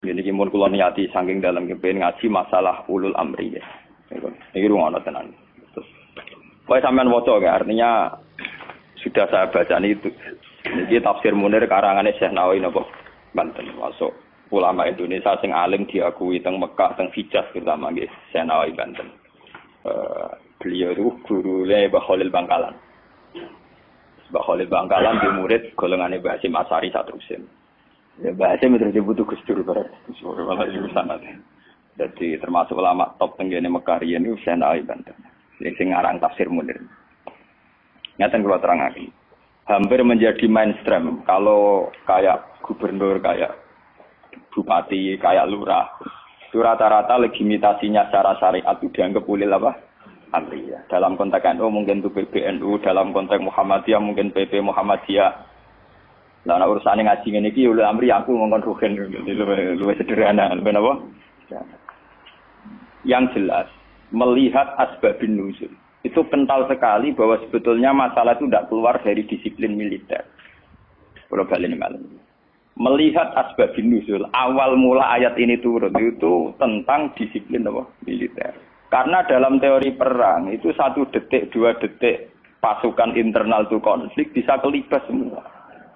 Ini kimun kula niati saking dalam kepen ngaji masalah ulul amri ya. Iki rungono tenan. Terus kowe sampean waca ya, artinya sudah saya baca itu. Ini tafsir Munir karangane Syekh Nawawi napa Banten masuk ulama Indonesia sing alim diakui teng Mekah teng Hijaz terutama nggih Syekh Nawawi Banten. Beliau itu gurune Mbah Khalil Bangkalan. Mbah Khalil Bangkalan di murid golongane Mbah Hasyim Asy'ari Satrusin. Ya Mbah Hasyim terus dibutuh Gus Dur bareng. Malah di sana. Jadi termasuk ulama top tenggene Mekah riyen niku Syekh Nawawi Banten. Sing ngarang tafsir Munir. Ngaten kula terangaken. Hampir menjadi mainstream kalau kayak gubernur, kayak bupati, kayak lurah. Itu rata-rata legitimasinya secara syariat itu dianggap ulil apa? Amri ya. Dalam konteks NU mungkin itu PBNU, dalam konteks Muhammadiyah mungkin PP Muhammadiyah. Lah nek urusane ngaji ngene iki ulil amri aku ngongkon rugen luwih sederhana, ben apa? Yang jelas melihat asbabun nuzul itu kental sekali bahwa sebetulnya masalah itu tidak keluar dari disiplin militer. Kalau balik malam. Melihat asbabun nuzul, awal mula ayat ini turun itu tentang disiplin apa? Militer. Karena dalam teori perang itu 1 detik, 2 detik pasukan internal itu konflik bisa kelibas semua.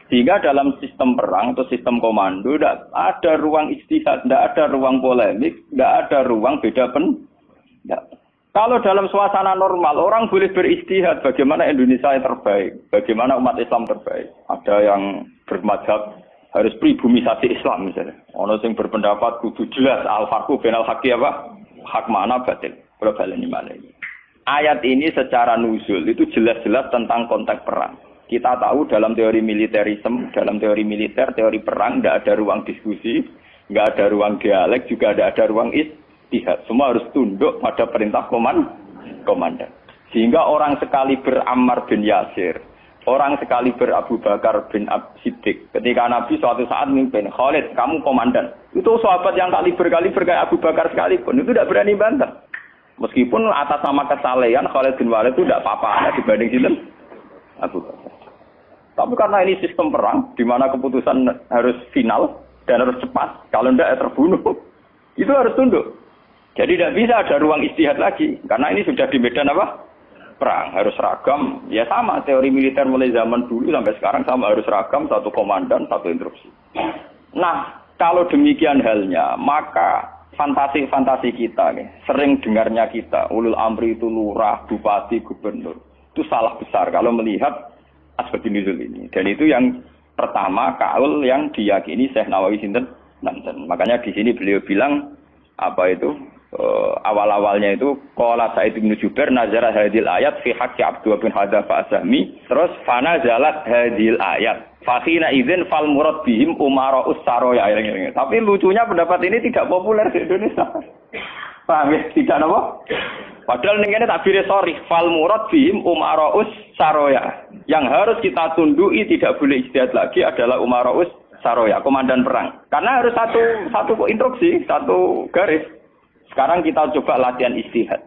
Sehingga dalam sistem perang atau sistem komando tidak ada ruang istihad, tidak ada ruang polemik, tidak ada ruang beda pendapat. Kalau dalam suasana normal, orang boleh beristihad bagaimana Indonesia yang terbaik, bagaimana umat Islam terbaik. Ada yang bermadzhab harus pribumisasi Islam misalnya. Ono sing berpendapat kudu jelas al-farqu bainal haqqi apa? Hak mana batil. Kalau baleni mana ini. Ayat ini secara nuzul itu jelas-jelas tentang konteks perang. Kita tahu dalam teori militerisme, dalam teori militer, teori perang tidak ada ruang diskusi, tidak ada ruang dialek, juga tidak ada ruang istihad. Semua harus tunduk pada perintah komandan. Sehingga orang sekali Ammar bin Yasir, orang sekali Abu Bakar bin Siddiq. Ketika Nabi suatu saat memimpin, Khalid, kamu komandan. Itu sahabat yang kaliber kayak Abu Bakar sekalipun, itu tidak berani bantah. Meskipun atas nama kesalehan Khalid bin Walid itu tidak apa-apa dibanding sinten Abu Bakar. Tapi karena ini sistem perang, di mana keputusan harus final dan harus cepat, kalau tidak terbunuh, itu harus tunduk. Jadi tidak bisa ada ruang istihad lagi, karena ini sudah di medan apa? Perang, harus seragam. Ya sama, teori militer mulai zaman dulu sampai sekarang sama, harus seragam, 1 komandan, 1 instruksi. Nah, kalau demikian halnya, maka fantasi-fantasi kita, nih, sering dengarnya kita, ulul amri itu lurah, bupati, gubernur. Itu salah besar kalau melihat asbabun nuzul ini. Dan itu yang pertama kaul yang diyakini Syekh Nawawi sinten Banten. Makanya di sini beliau bilang apa itu awal-awalnya itu qala Sa'id bin Jubair nazara hadil ayat fi haqqi Abdullah bin Hadza Asami terus fana zalat hadil ayat fakhina idzin fal murad bihim umara ussaroya. Tapi lucunya pendapat ini tidak populer di Indonesia. Paham ya? Tidak apa? Padahal ini takbirnya sorry fal murad bihim umara ussaroya. Yang harus kita tunduki tidak boleh ijtihad lagi adalah umara ussaroya, komandan perang. Karena harus satu instruksi, 1 garis. Sekarang kita coba latihan istihad.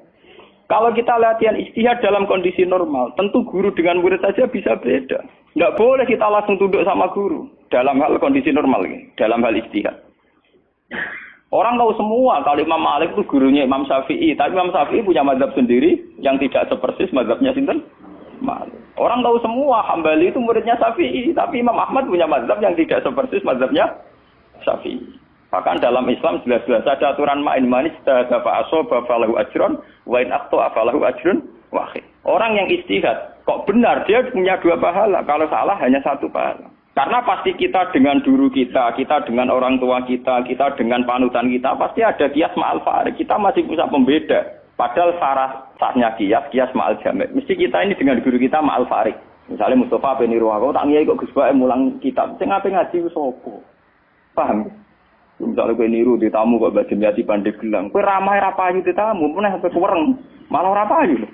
Kalau kita latihan istihad dalam kondisi normal, tentu guru dengan murid saja bisa beda. Tidak boleh kita langsung tunduk sama guru dalam hal kondisi normal, dalam hal istihad. Orang tahu semua kalau Imam Malik itu gurunya Imam Syafi'i, tapi Imam Syafi'i punya mazhab sendiri yang tidak sepersis mazhabnya sinten Malik. Orang tahu semua Hambali itu muridnya Syafi'i, tapi Imam Ahmad punya mazhab yang tidak sepersis mazhabnya Syafi'i. Bahkan dalam Islam jelas-jelas ada aturan main manis dafa asoba falahu ajron wa in akhta falahu ajrun wahid. Orang yang istihad kok benar dia punya 2 pahala, kalau salah hanya 1 pahala. Karena pasti kita dengan guru kita dengan orang tua kita dengan panutan kita pasti ada kias ma'al farik. Kita masih bisa pembeda. Padahal sahnya kias ma'al jamek. Mesti kita ini dengan guru kita ma'al farik. Misalnya Mustafa bin Irwaqa tak ngiyai kok Gus Bae mulang kitab. Sing ape ngaji sapa? Paham? Misalnya kowe niru di tamu kok Mbah Jemyati Pandeglang. Kowe ramai ra payu di tamu, meneh sampe kuwereng. Malah ora payu.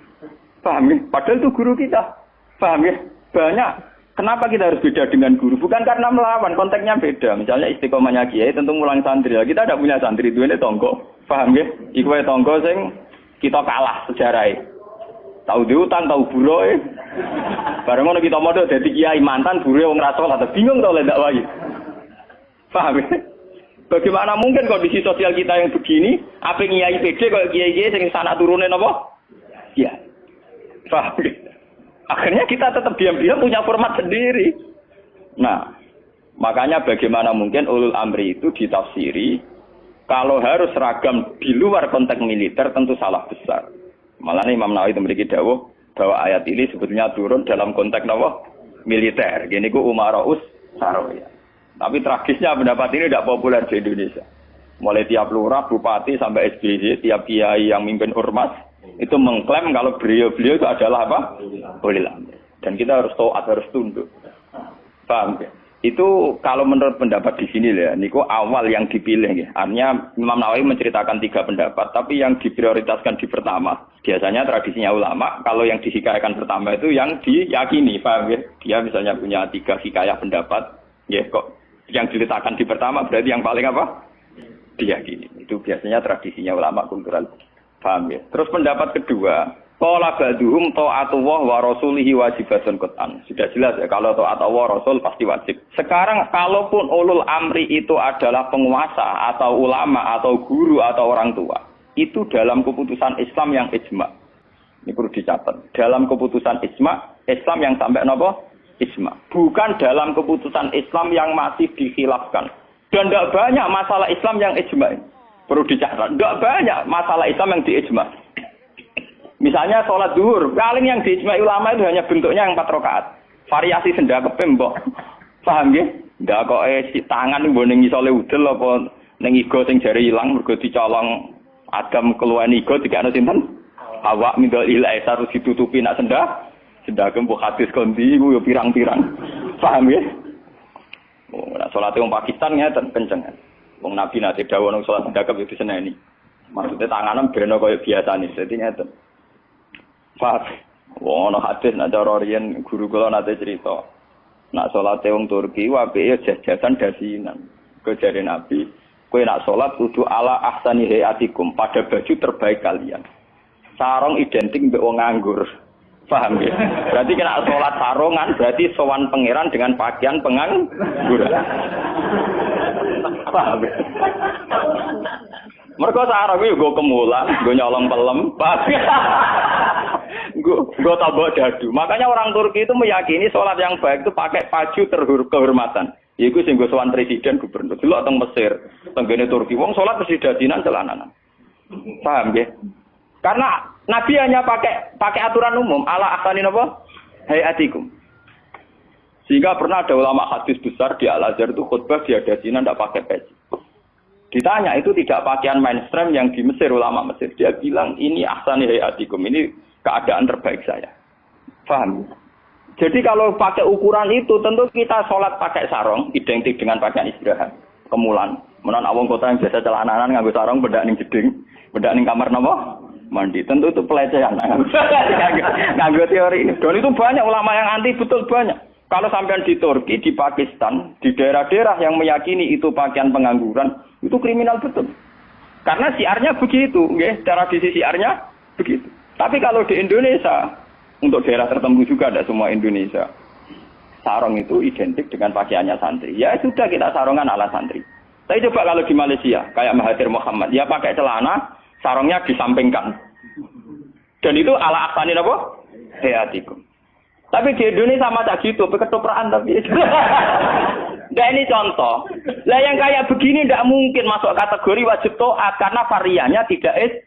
Paham ya? Padahal itu guru kita. Paham ya? Banyak. Kenapa kita harus beda dengan guru? Bukan karena melawan, konteksnya beda. Misalnya istiqomahnya kiai tentu mulang santri. Kita tidak punya santri, itu ini tonggo. Paham ya? Iku wae tonggo sing kita kalah sejarahnya. Tahu diutang, tahu buruh. Bareng ngono kita modal dadi kiai mantan buruh wong ra salat, bingung to lek ndak wae. Paham ya? Bagaimana mungkin kondisi sosial kita yang begini, apa ngiyai PD kalau kiai-kiai sing sanak turunin apa? Ya. Paham? Akhirnya kita tetap diam-diam punya format sendiri. Nah, makanya bagaimana mungkin ulul amri itu ditafsiri kalau harus seragam di luar konteks militer tentu salah besar. Malah Imam Nawawi itu memiliki dawuh bahwa ayat ini sebetulnya turun dalam konteks apa? Militer. Gini ku umaraus saroya. Tapi tragisnya pendapat ini tidak populer di Indonesia. Mulai tiap lurah, bupati sampai SBY, tiap kiai yang mimpin ormas itu mengklaim kalau beliau-beliau itu adalah apa? Ulil amri. Dan kita harus taat, harus tunduk. Paham ya? Itu kalau menurut pendapat di sini ya, niku awal yang dipilih ya. Artinya Imam Nawawi menceritakan 3 pendapat, tapi yang diprioritaskan di pertama. Biasanya tradisinya ulama, kalau yang dihikayakan pertama itu yang diyakini, paham ya? Dia misalnya punya 3 hikayah pendapat, ya kok yang diletakkan di pertama berarti yang paling apa? Diyakini. Itu biasanya tradisinya ulama kultural. Paham ya? Terus pendapat kedua, qala ba'duhum ta'atullah wa rasulihi wajibatun qat'an. Sudah jelas ya kalau taat Allah Rasul pasti wajib. Sekarang kalaupun ulul amri itu adalah penguasa atau ulama atau guru atau orang tua, itu dalam keputusan Islam yang ijma. Ini perlu dicatat. Dalam keputusan Islam yang sampai napa? Ijma. Bukan dalam keputusan Islam yang masih dikhilafkan. Dan tidak banyak masalah Islam yang ijma. Perlu dicatat. Tidak banyak masalah Islam yang diijma. Misalnya sholat zuhur, paling yang diijma ulama itu hanya bentuknya yang 4 rakaat. Variasi senda kepembok. Paham ya? Ndak kok si tangan mbok ning isole udel apa ning igo sing jare ilang mergo dicolong Adam keluwen igo dikane sinten? Awak mindol ilahi harus ditutupi nak senda. Senda kembok hadis kondi ku yo pirang-pirang. Paham ya? Oh, nak salat wong Pakistan ngeten kenceng. Wong Nabi nate dawuh nang salat senda kep itu seneni. Maksudnya tanganan beno kaya biasane. Dadi ngeten. Paham? Wong ana hadis nak cara riyen guru kula nate cerita. Nak salat wong Turki apike jajasan dasinan. Kejare Nabi, kowe nak salat kudu ala ahsani hayatikum, pada baju terbaik kalian. Sarung identik mbek wong nganggur. Paham ya? Berarti kena salat sarungan berarti sowan pangeran dengan pakaian pengangguran. Paham ya? Mergo sarung iki nggo kemulan, nggo nyolong pelem. Nggo tambah dadu. Makanya orang Turki itu meyakini salat yang baik itu pakai baju kehormatan. Iku sing nggo sowan presiden gubernur. Delok teng Mesir, tenggene Turki wong salat mesti dadinan celananan. Paham ya? Karena Nabi hanya pakai aturan umum ala ahsani napa? Hayatikum. Sehingga pernah ada ulama hadis besar di Al-Azhar itu khutbah dia dasinan tidak pakai peci. Ditanya itu tidak pakaian mainstream yang di Mesir, ulama Mesir. Dia bilang ini ahsani hayatikum, ini keadaan terbaik saya. Paham? Jadi kalau pakai ukuran itu tentu kita sholat pakai sarung identik dengan pakaian istirahat, kemulan. Menon awong kota yang biasa celananan nganggo sarung bedak ning jeding, bedak ning kamar napa? Mandi. Tentu itu pelecehan. Nganggo teori ini. Dan itu banyak ulama yang anti, betul banyak. Kalau sampean di Turki, di Pakistan, di daerah-daerah yang meyakini itu pakaian pengangguran, itu kriminal betul. Karena siarnya begitu, nggih, tradisi siarnya begitu. Tapi kalau di Indonesia, untuk daerah tertentu juga, ada semua Indonesia, sarung itu identik dengan pakaiannya santri. Ya sudah kita sarungan ala santri. Tapi coba kalau di Malaysia, kayak Mahathir Muhammad, dia pakai celana, sarungnya disampingkan. Dan itu ala ahsani apa? Hayatikum. Tapi di Indonesia sama tak gitu, ketoprak tapi. Nah ini contoh. Lah yang kayak begini tidak mungkin masuk kategori wajib taat karena variannya tidak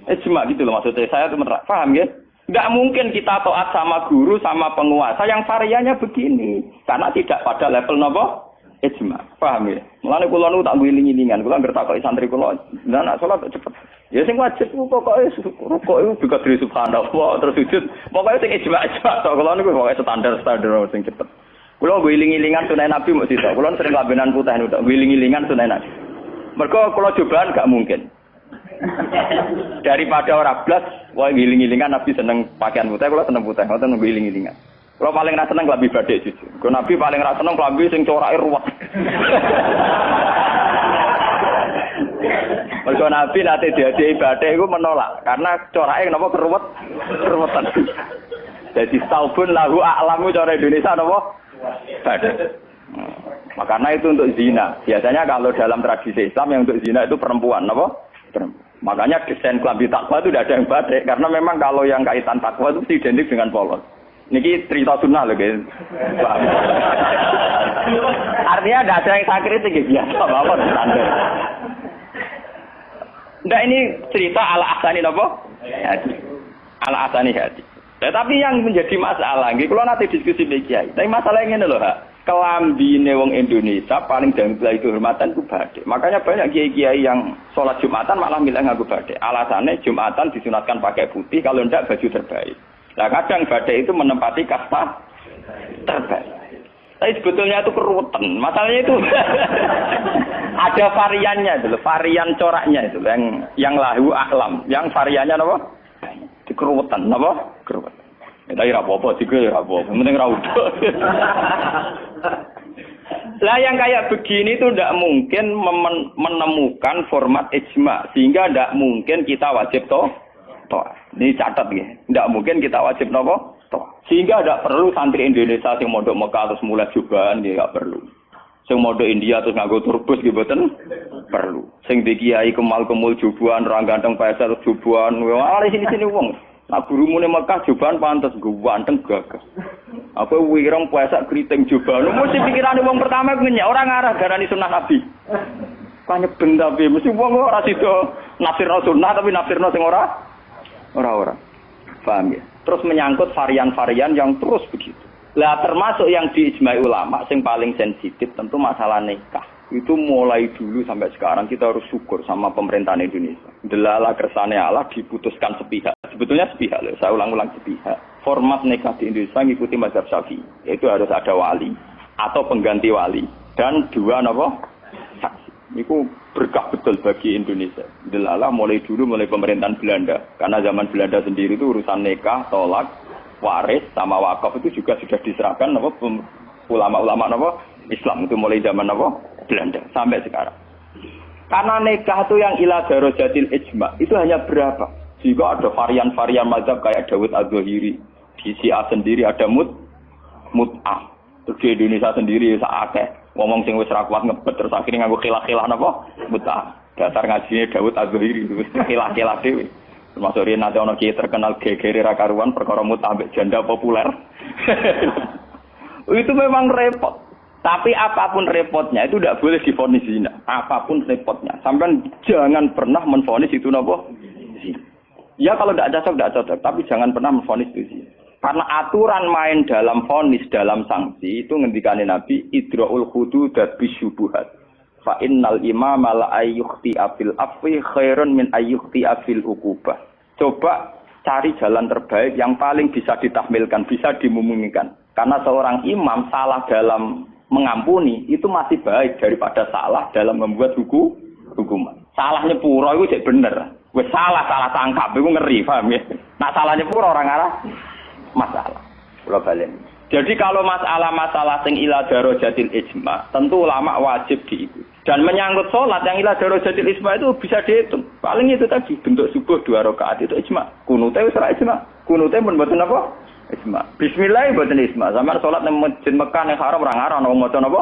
ijma gitu loh maksudnya. Saya tuh paham ya? Tidak mungkin kita taat sama guru sama penguasa yang variannya begini karena tidak pada level nopo ijma. Paham ya? Mulane kula nu tak ngiling-ngilingan, kula ngertakoki santri kula, "Lah nak salat cepet." Ya sing wajib pokoke rukuk iku juga dari subhanallah terus sujud. Pokoke sing ijma tok kula niku pokoke standar sing cepet. Kula ngiling-ngilingan sunah Nabi mok sita. Kula sering kabenan putih niku ngiling-ngilingan sunah Nabi. Mergo kula cobaan gak mungkin. Daripada ora blas, wae ngiling-ngilingan Nabi seneng pakaian putih, kula seneng putih, ngoten nunggu ngiling-ngilingan. Kalau paling ra seneng klambi batik jujur. Kau Nabi paling ra seneng klambi sing corake ruwet. Mergo Nabi nate diadai batik iku menolak karena corake napa keruwetan. Jadi saubun lahu a'lamu cara Indonesia napa? Batik. Karena itu untuk zina. Biasanya kalau dalam tradisi Islam yang untuk zina itu perempuan, apa? Perempuan. Makanya desain klambi takwa itu tidak ada yang batik. Karena memang kalau yang kaitan takwa itu identik dengan polos. Niki cerita sunnah loh guys. Artinya tidak ada yang saya kritik biasa apa standar. Nah ini cerita ala ahsani apa? Hati. Ala ahsani hati. Tetapi yang menjadi masalah, kalau nanti diskusi kiai. Tapi masalahnya ini loh, kelambine wong Indonesia paling dalam itu hormatan itu batik. Makanya banyak kiai-kiai yang sholat Jumatan malah milih nganggo batik. Alasannya Jumatan disunatkan pakai putih, kalau tidak baju terbaik. Nah kadang badai itu menempati kasta terbaik. Tapi sebetulnya itu keruwetan. Masalahnya itu ada variannya itu, varian coraknya itu, yang lahu aklam, yang variannya apa? Keruwetan, apa? Keruwetan. Kita ira apa-apa, juga ira apa-apa. Penting ra udah. Lah yang kayak begini itu tidak mungkin menemukan format ijma, sehingga tidak mungkin kita wajib toh. Ini catat ya, tidak mungkin kita wajib nopo. Sehingga tidak perlu santri Indonesia yang mondok Mekah terus mulai jubahan, ya nggak perlu. Sing mondok India terus nganggo turbus gitu kan perlu. Sing di kiai kemal-kemul jubahan, orang ganteng pasar jubahan, wah sini wong. Nah gurumu nih Mekah jubahan pantas gue ganteng gagah. Apa wirang puasa keriting jubahan, mesti pikiran wong pertama punya orang arah garani sunnah Nabi. Kanya benda tapi mesti wong ora sida nafsirno sunnah tapi nafsirno sing ora. Paham ya? Terus menyangkut varian-varian yang terus begitu. Lah termasuk yang diijma'i ulama yang paling sensitif tentu masalah nikah. Itu mulai dulu sampai sekarang kita harus syukur sama pemerintahan Indonesia. Delala kersane Allah diputuskan sepihak. Sebetulnya sepihak loh, saya ulang-ulang sepihak. Format nikah di Indonesia ngikuti mazhab Syafi'i. Yaitu harus ada wali atau pengganti wali dan dua saksi. Itu berkah betul bagi Indonesia. Delala mulai pemerintahan Belanda. Karena zaman Belanda sendiri itu urusan nikah, tolak, waris sama wakaf itu juga sudah diserahkan ulama-ulama Islam itu mulai zaman Belanda sampai sekarang. Karena nikah itu yang ila darajatil ijma itu hanya berapa? Jika ada varian-varian mazhab kayak Dawud Az-Zahiri, di Syiah sendiri ada mut'ah. Terus di Indonesia sendiri saakeh ngomong sing wis ra kuat ngebet terus akhirnya nganggo khilah-khilah mut'ah. Dasar ngajine Dawud Az-Zahiri wis khilah-khilah dhewe. Termasuk riyen nanti ana kiai terkenal gegere ra karuan perkara mut'ah ambek janda populer. Itu memang repot. Tapi apapun repotnya itu tidak boleh divonis zina. Apapun repotnya. Sampai jangan pernah menvonis itu zina. Ya kalau tidak cocok. Tapi jangan pernah menvonis itu zina. Karena aturan main dalam vonis, dalam sanksi itu ngendikane Nabi idraul hududat bisyubuhat. Fa innal imama la ayyukhti afil afwi khairun min ayyukhti afil uqubah. Coba cari jalan terbaik yang paling bisa ditahmilkan, bisa dimumingkan. Karena seorang imam salah dalam mengampuni itu masih baik daripada salah dalam membuat hukuman. Salah nyepuro itu cek bener. Wes salah tangkap itu ngeri, paham ya? Nak salah nyepuro orang arah masalah. Kula balen. Jadi kalau masalah-masalah sing ila darajatil ijma, tentu ulama wajib diikuti. Dan menyangkut sholat yang ila darajatil ijma itu bisa dihitung. Paling itu tadi bentuk subuh 2 rakaat itu ijma. Kunute wis ora ijma. Kunute pun mboten apa? Ijma. Bismillah mboten ijma. Sampeyan sholat nang Masjid Mekah ning haram ora ngarang wong maca napa?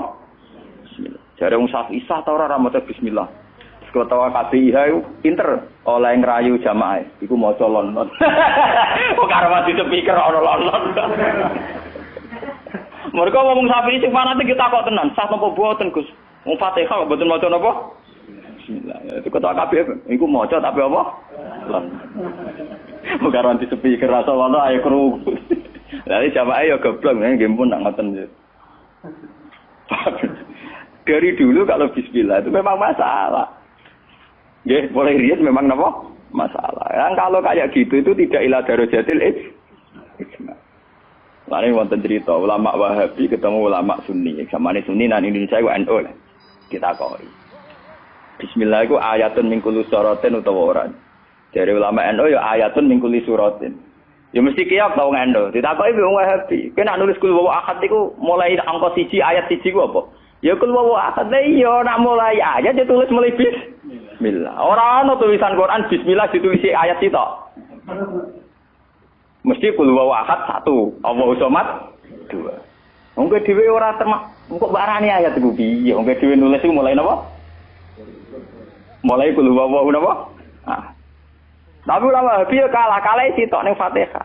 Bismillah. Jare wong Syafi'i ta ora maca bismillah. Ketua KPIH itu pinter oleh ngerayu jamaah. Iku maca lon-lon. Kok karo mati speaker ana lon-lon. Mereka ngomong Syafi'i sing fanatik kita kok tenan. Sah napa boten Gus? Wong Fatihah kok boten maca napa? Bismillah. Itu ketua KPIH iku maca tapi apa? Lon. Kok karo mati speaker rasa ngono ayo krungu. Lah jamaah ya goblok nggih pun nak ngoten. Dari dulu kalau bismillah itu memang masalah. Ya, boleh rias memang apa? Masalah. Yang kalau kayak gitu itu tidak ila darajatil ijma. Lalu wonten cerita ulama Wahabi ketemu ulama Sunni. Zamane Sunni nang Indonesia iku NU lah. Kita koi. Bismillah iku ayatun min kulli suratin utawa ora. Dari ulama NU ya ayatun min kulli suratin. Ya mesti kiyak tau NU. Ditakoki wong Wahabi. Kena nulis kul wa ahad iku mulai angka 1 ayat 1 ku apa? Ya kul wa ahad iya nak mulai ayat ditulis mulai Bismillah. Ora ana tulisan Quran bismillah ditulis ayat itu. Mesti kul huwallahu ahad 1, Allahu somad 2. Wong dhewe ora engko barani ayat iku piye? Wong dhewe nulis iku mulai napa? Mulai kulo wae napa? Ah. Tapi ulama Wahabi kalah sitok ning Fatihah.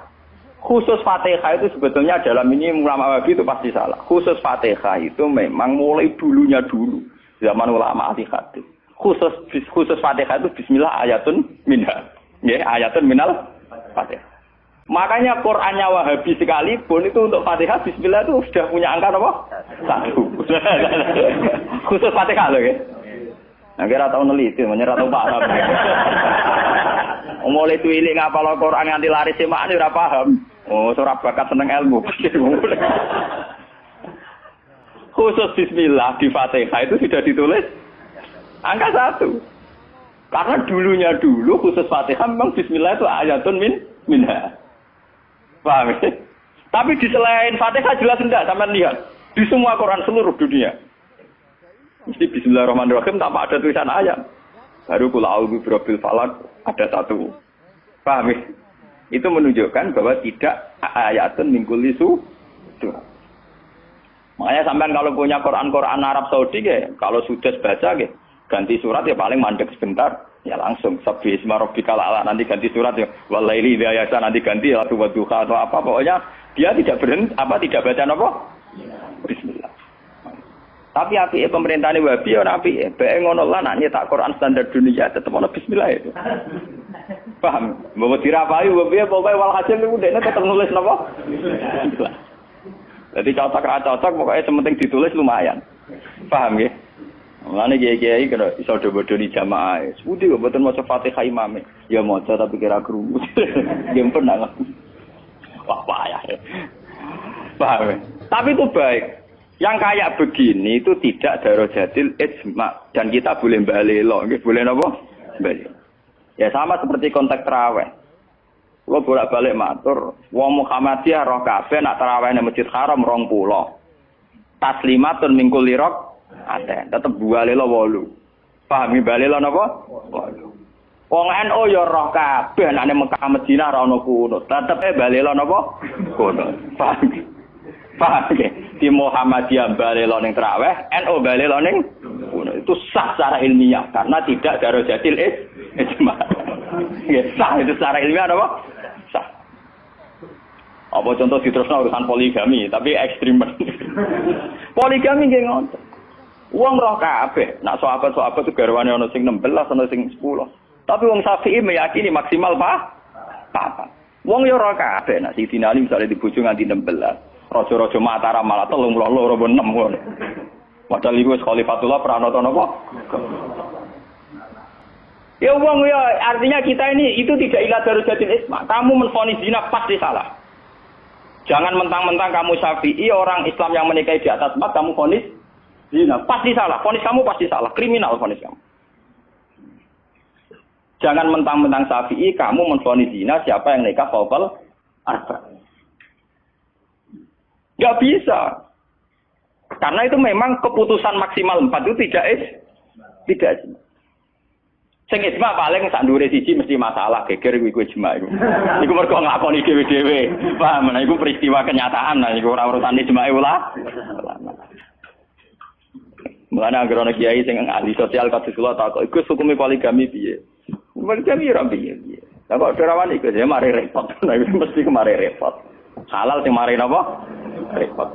Khusus Fatihah itu sebetulnya dalam ini ulama Wahabi itu pasti salah. Khusus Fatihah itu memang mulai dulunya dulu zaman ulama ahli hadis. Khusus Fatihah itu bismillah ayatun minha. Ya, ayatun minal Fatihah. Makanya Qur'annya Wahabi sekalipun itu untuk Fatihah bismillah itu sudah punya angka apa? 1. Khusus Fatihah loh ya. Nah, kira tau neliti, menyerah tau paham. Mulai tuilik ngapal Al-Qur'an nganti lari semak ora paham. Oh, ora bakat seneng ilmu. Khusus bismillah di Fatihah itu sudah ditulis angka 1. Karena dulunya dulu khusus Fatihah memang bismillah itu ayatun minha. Paham ya? Tapi di selain Fatihah jelas enggak sampean lihat. Di semua Quran seluruh dunia. Mesti bismillahirrahmanirrahim tanpa ada tulisan ayat. Baru kul a'udzu birabbil falaq ada 1. Paham ya? Itu menunjukkan bahwa tidak ayatun min kulli surah. Makanya sampean kalau punya Quran Arab Saudi kalau sudah baca ganti surat ya paling mandek sebentar. Ya langsung sabbi isma rabbikal a'la nanti ganti surat ya walaili idza yasa nanti ganti la tuwadduha atau apa pokoknya dia tidak tidak baca apa? Bismillah. Tapi api pemerintahan Wahabi ya api bae ngono lah nak nyetak Quran standar dunia tetep ono bismillah itu. Paham? Bawa dirapahi Wahabi pokoke walhasil niku dekne tetep nulis napa? Bismillah. Jadi cocok pokoknya sementing ditulis lumayan. Paham ya? Mulane kiai-kiai kena iso bodoni jamaah. Sudi kok mboten maca Fatihah imame. Ya maca tapi kira krungu. Nggih pernah. Wah payah. Paham ya? Tapi itu baik. Yang kayak begini itu tidak darajatil ijma dan kita boleh balelo, nggih boleh napa? Balelo. Ya sama seperti konteks tarawih. Kulo bolak-balik matur, wong Muhammadiyah roh kabeh nak tarawih nang Masjid Haram 20. Taslimatun min kulli rakaat. Tetep balelo 8. Pahami balelo napa? 8. Wong NU ya roh kabeh nek nang Mekah Madinah ora ono kunut. Tetep balelo napa? Kunut. Paham? Paham ya? Di Muhammadiyah balelo ning tarawih, NU balelo ning itu sah secara ilmiah karena tidak darajatil ijma. Ya sah itu secara ilmiah apa? Sah. Apa contoh diterusno urusan poligami, tapi ekstrem. Poligami nggih ngoten. Wong roh kabeh, nak sahabat-sahabat itu garwane ana sing 16, ana sing 10. Tapi wong Syafi'i meyakini maksimal papat. Wong yo roh kabeh, nak Sidina Ali misale dibojo nganti 16. Raja-raja Mataram malah 32 6 ngono. Padahal iku wis Khalifatullah pranata napa? Ya wong ya artinya kita ini itu tidak ila darajatil isma. Kamu menvonis zina pasti salah. Jangan mentang-mentang kamu Syafi'i orang Islam yang menikahi di atas 4 kamu vonis zina pasti salah. Vonis kamu pasti salah, kriminal vonis kamu. Jangan mentang-mentang Syafi'i kamu menvonis zina siapa yang nikah fawqal arba'. Nggak bisa. Karena itu memang keputusan maksimal 4 itu tidak. Sing ijma paling sak ndure siji mesti masalah geger iku ijma iku. Iku mergo nglakoni dhewe-dhewe. Paham? Nah iku peristiwa kenyataan nah iku ora urusan ijma ulama. Mulane anggere ana kiai sing ahli sosial kados kula tak kok iku hukume poligami piye? Poligami ora piye. Lah kok derawan iku ya mari repot. Nah iku mesti kemari repot. Halal sing mari napa? Repot.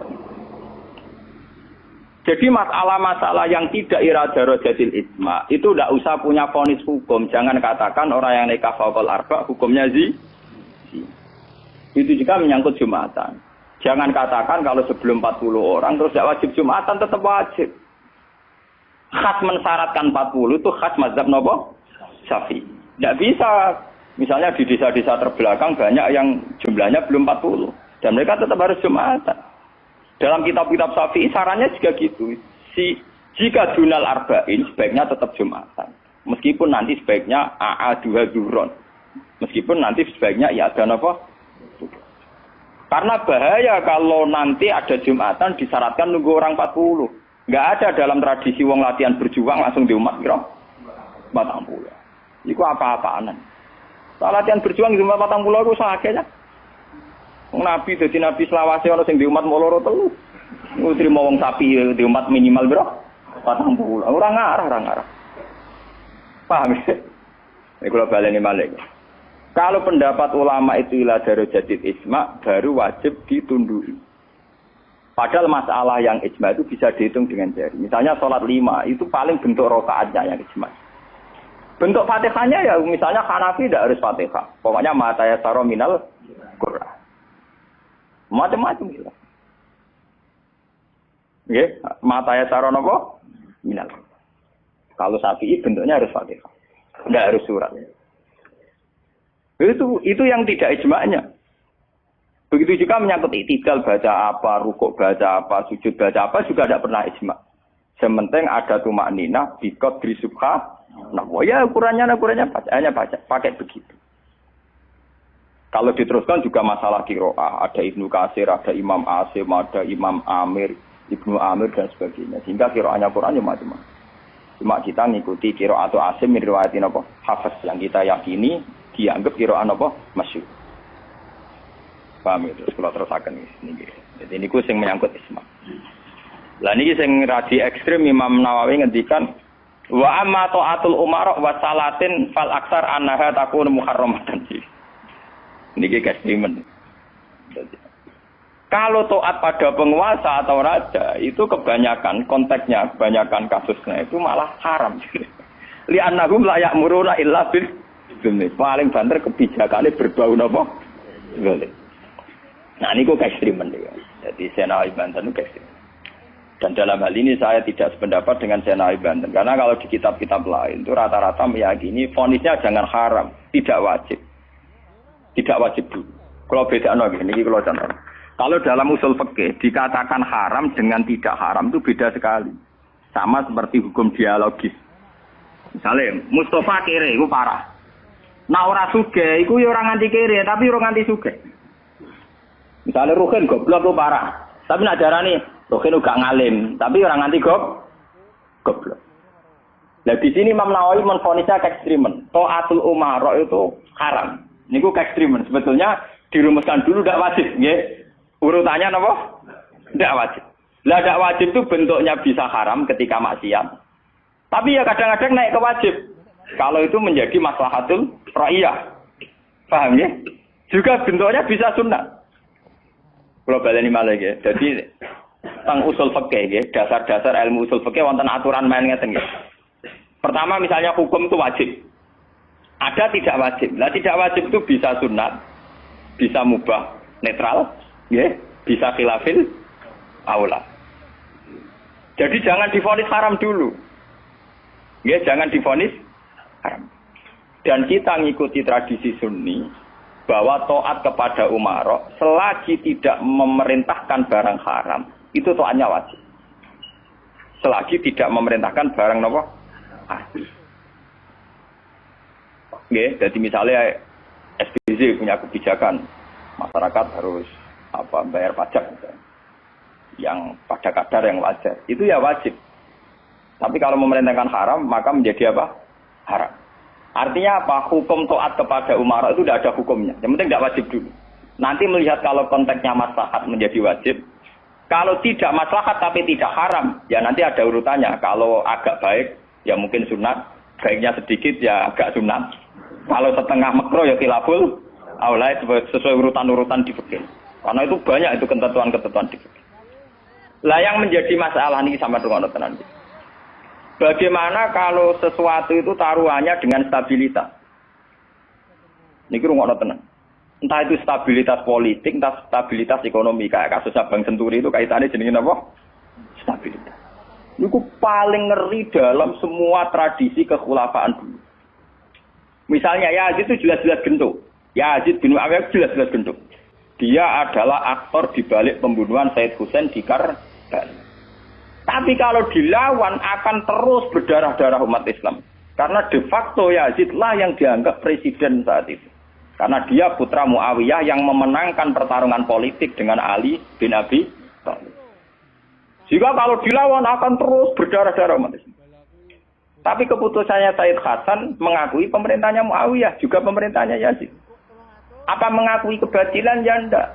Jadi masalah-masalah yang tidak darajatil ijma itu tidak usah punya vonis hukum. Jangan katakan orang yang nikah fawqal arba hukumnya itu juga menyangkut Jumatan. Jangan katakan kalau sebelum 40 orang terus tidak wajib Jumatan, tetap wajib. Khas mensyaratkan 40 itu khas mazhab nopo? Syafi'i. Tidak bisa. Misalnya di desa-desa terbelakang banyak yang jumlahnya belum 40. Dan mereka tetap harus Jumatan. Dalam kitab-kitab Syafi'i sarannya juga gitu. Jika dunal arba'in sebaiknya tetap Jumatan. Meskipun nanti sebaiknya AA2 zuhron. Meskipun nanti sebaiknya ya ada apa? Karena bahaya kalau nanti ada Jumatan disyaratkan nunggu orang 40. Enggak ada dalam tradisi wong latihan berjuang langsung di umat kira 40. Iku apa-apaan. Latihan berjuang di umat 40 iku sakake ya. Nabi dadi nabi selawase ana sing di umat moloro telu. Trimo wong sapi di umat minimal bro. 40. Orang ngarah. Paham ya? Ini kalau baleni malik. Kalau pendapat ulama itu ila darajatid ijma baru wajib ditundui. Padahal masalah yang ijma itu bisa dihitung dengan jari. Misalnya sholat 5 itu paling bentuk rokaatnya yang ijma. Bentuk fatihahnya ya misalnya Hanafi tidak harus fatihah. Pokoknya mata ya saro minal Quran. Macam-macam gitu. Ya, mata ya saro nopo minal. Kalau Syafi'i bentuknya harus fatihah. Enggak harus surat. Itu yang tidak ijma'nya. Begitu juga menyangkut i'tidal baca apa, rukuk baca apa, sujud baca apa juga tidak pernah ijma'. Sementing ada tumakninah bikot berisubha. Nah, ya ukurannya hanya baca, pakai begitu. Kalau diteruskan juga masalah qiraah, ada Ibnu Katsir, ada Imam Asim, ada Imam Amir, Ibnu Amir dan sebagainya. Sehingga qiraahnya Quran macam-macam. Cuma kita ngikuti qiraah atau Asim riwayatin apa? Hafiz yang kita yakini dianggap qiraah apa? Masyhur. Paham itu? Kalau terusakan ini. Jadi ini sing menyangkut isma. Lah niki sing radi ekstrem Imam Nawawi ngendikan wa amma ta'atul umara wa salatin fal aksar annaha takunu muharramatan. Niki ekstremen. Kalau taat pada penguasa atau raja itu kebanyakan konteksnya, kebanyakan kasusnya itu malah haram. Li annahum la ya'muruna illa bil paling banter kebijakannya berbau napa? Nah, ini kok ekstremen ya. Jadi Senawi Banten itu ekstrim. Dan dalam hal ini saya tidak sependapat dengan Senawi Banten. Karena kalau di kitab-kitab lain itu rata-rata meyakini vonisnya jangan haram, tidak wajib. Tidak wajib dulu. Kalau beda ini kalau contoh. Kalau dalam usul fikih dikatakan haram dengan tidak haram itu beda sekali. Sama seperti hukum dialogis. Misalnya Mustafa kere itu parah. Nah ora sugih iku ya ora nganti kere tapi ora nganti sugih. Misalnya Ruhin goblok lu parah. Tapi nak darani Ruhin gak ngalim, tapi orang nganti goblok. Nah di sini Imam Nawawi menfonisnya ekstremen. Ta'atul umara itu haram. Niku ekstremen. Sebetulnya dirumuskan dulu tidak wajib, nggih. Urutannya napa? Tidak wajib. Lah tidak wajib itu bentuknya bisa haram ketika maksiat. Tapi ya kadang-kadang naik ke wajib. Kalau itu menjadi maslahatul ra'iyah. Paham ya? Juga bentuknya bisa sunnah. Kalau baleni malah ya. Jadi tentang usul fikih ya, dasar-dasar ilmu usul fikih wonten aturan main ngeten ya. Pertama misalnya hukum itu wajib. Ada tidak wajib. Lah tidak wajib itu bisa sunat, bisa mubah, netral, ya, bisa khilafil aula. Jadi jangan divonis haram dulu. Ya, jangan divonis haram. Dan kita ngikuti tradisi Sunni bahwa taat kepada umara selagi tidak memerintahkan barang haram itu taatnya wajib. Selagi tidak memerintahkan barang apa? Nggih, jadi misalnya SPZ punya kebijakan masyarakat harus bayar pajak misalnya, yang pada kadar yang wajar. Itu ya wajib. Tapi kalau memerintahkan haram maka menjadi apa? Haram. Artinya apa? Hukum taat kepada umara itu tidak ada hukumnya. Yang penting tidak wajib dulu. Nanti melihat kalau konteksnya maslahat menjadi wajib. Kalau tidak maslahat tapi tidak haram, ya nanti ada urutannya. Kalau agak baik, ya mungkin sunat. Baiknya sedikit, ya agak sunat. Kalau setengah makro, ya khilaful aula sesuai urutan-urutan di fikih. Karena itu banyak itu ketentuan-ketentuan di fikih. Lah yang menjadi masalah ini sama dengan nanti. Bagaimana kalau sesuatu itu taruhannya dengan stabilitas? Niki rungokno tenan. Entah itu stabilitas politik, entah stabilitas ekonomi. Kayak kasus Bank Senturi itu kaitannya jenenge apa? Stabilitas. Niku paling ngeri dalam semua tradisi kekhulafaan dulu. Misalnya Yazid itu jelas-jelas gentuk. Yazid bin Muawiyah jelas-jelas gentuk. Dia adalah aktor di balik pembunuhan Said Hussein di Karbala. Tapi kalau dilawan akan terus berdarah-darah umat Islam. Karena de facto Yazid lah yang dianggap presiden saat itu. Karena dia putra Muawiyah yang memenangkan pertarungan politik dengan Ali bin Abi Thalib. Jika kalau dilawan akan terus berdarah-darah umat Islam. Tapi keputusannya Said Hasan mengakui pemerintahnya Muawiyah, juga pemerintahnya Yazid. Apa mengakui kebatilan? Ya enggak.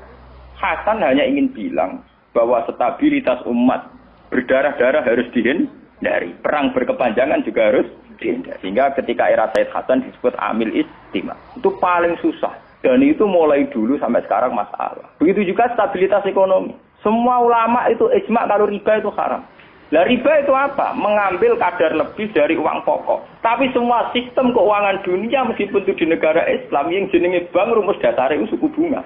Hasan hanya ingin bilang, bahwa stabilitas umat berdarah-darah harus dihindari. Perang berkepanjangan juga harus dihindari. Sehingga ketika era Said Hasan disebut amil istima. Itu paling susah. Dan itu mulai dulu sampai sekarang masalah. Begitu juga stabilitas ekonomi. Semua ulama itu ijma kalau riba itu haram. Lah riba itu apa? Mengambil kadar lebih dari uang pokok. Tapi semua sistem keuangan dunia meskipun itu di negara Islam yang jenenge bank rumus dasar itu suku bunga.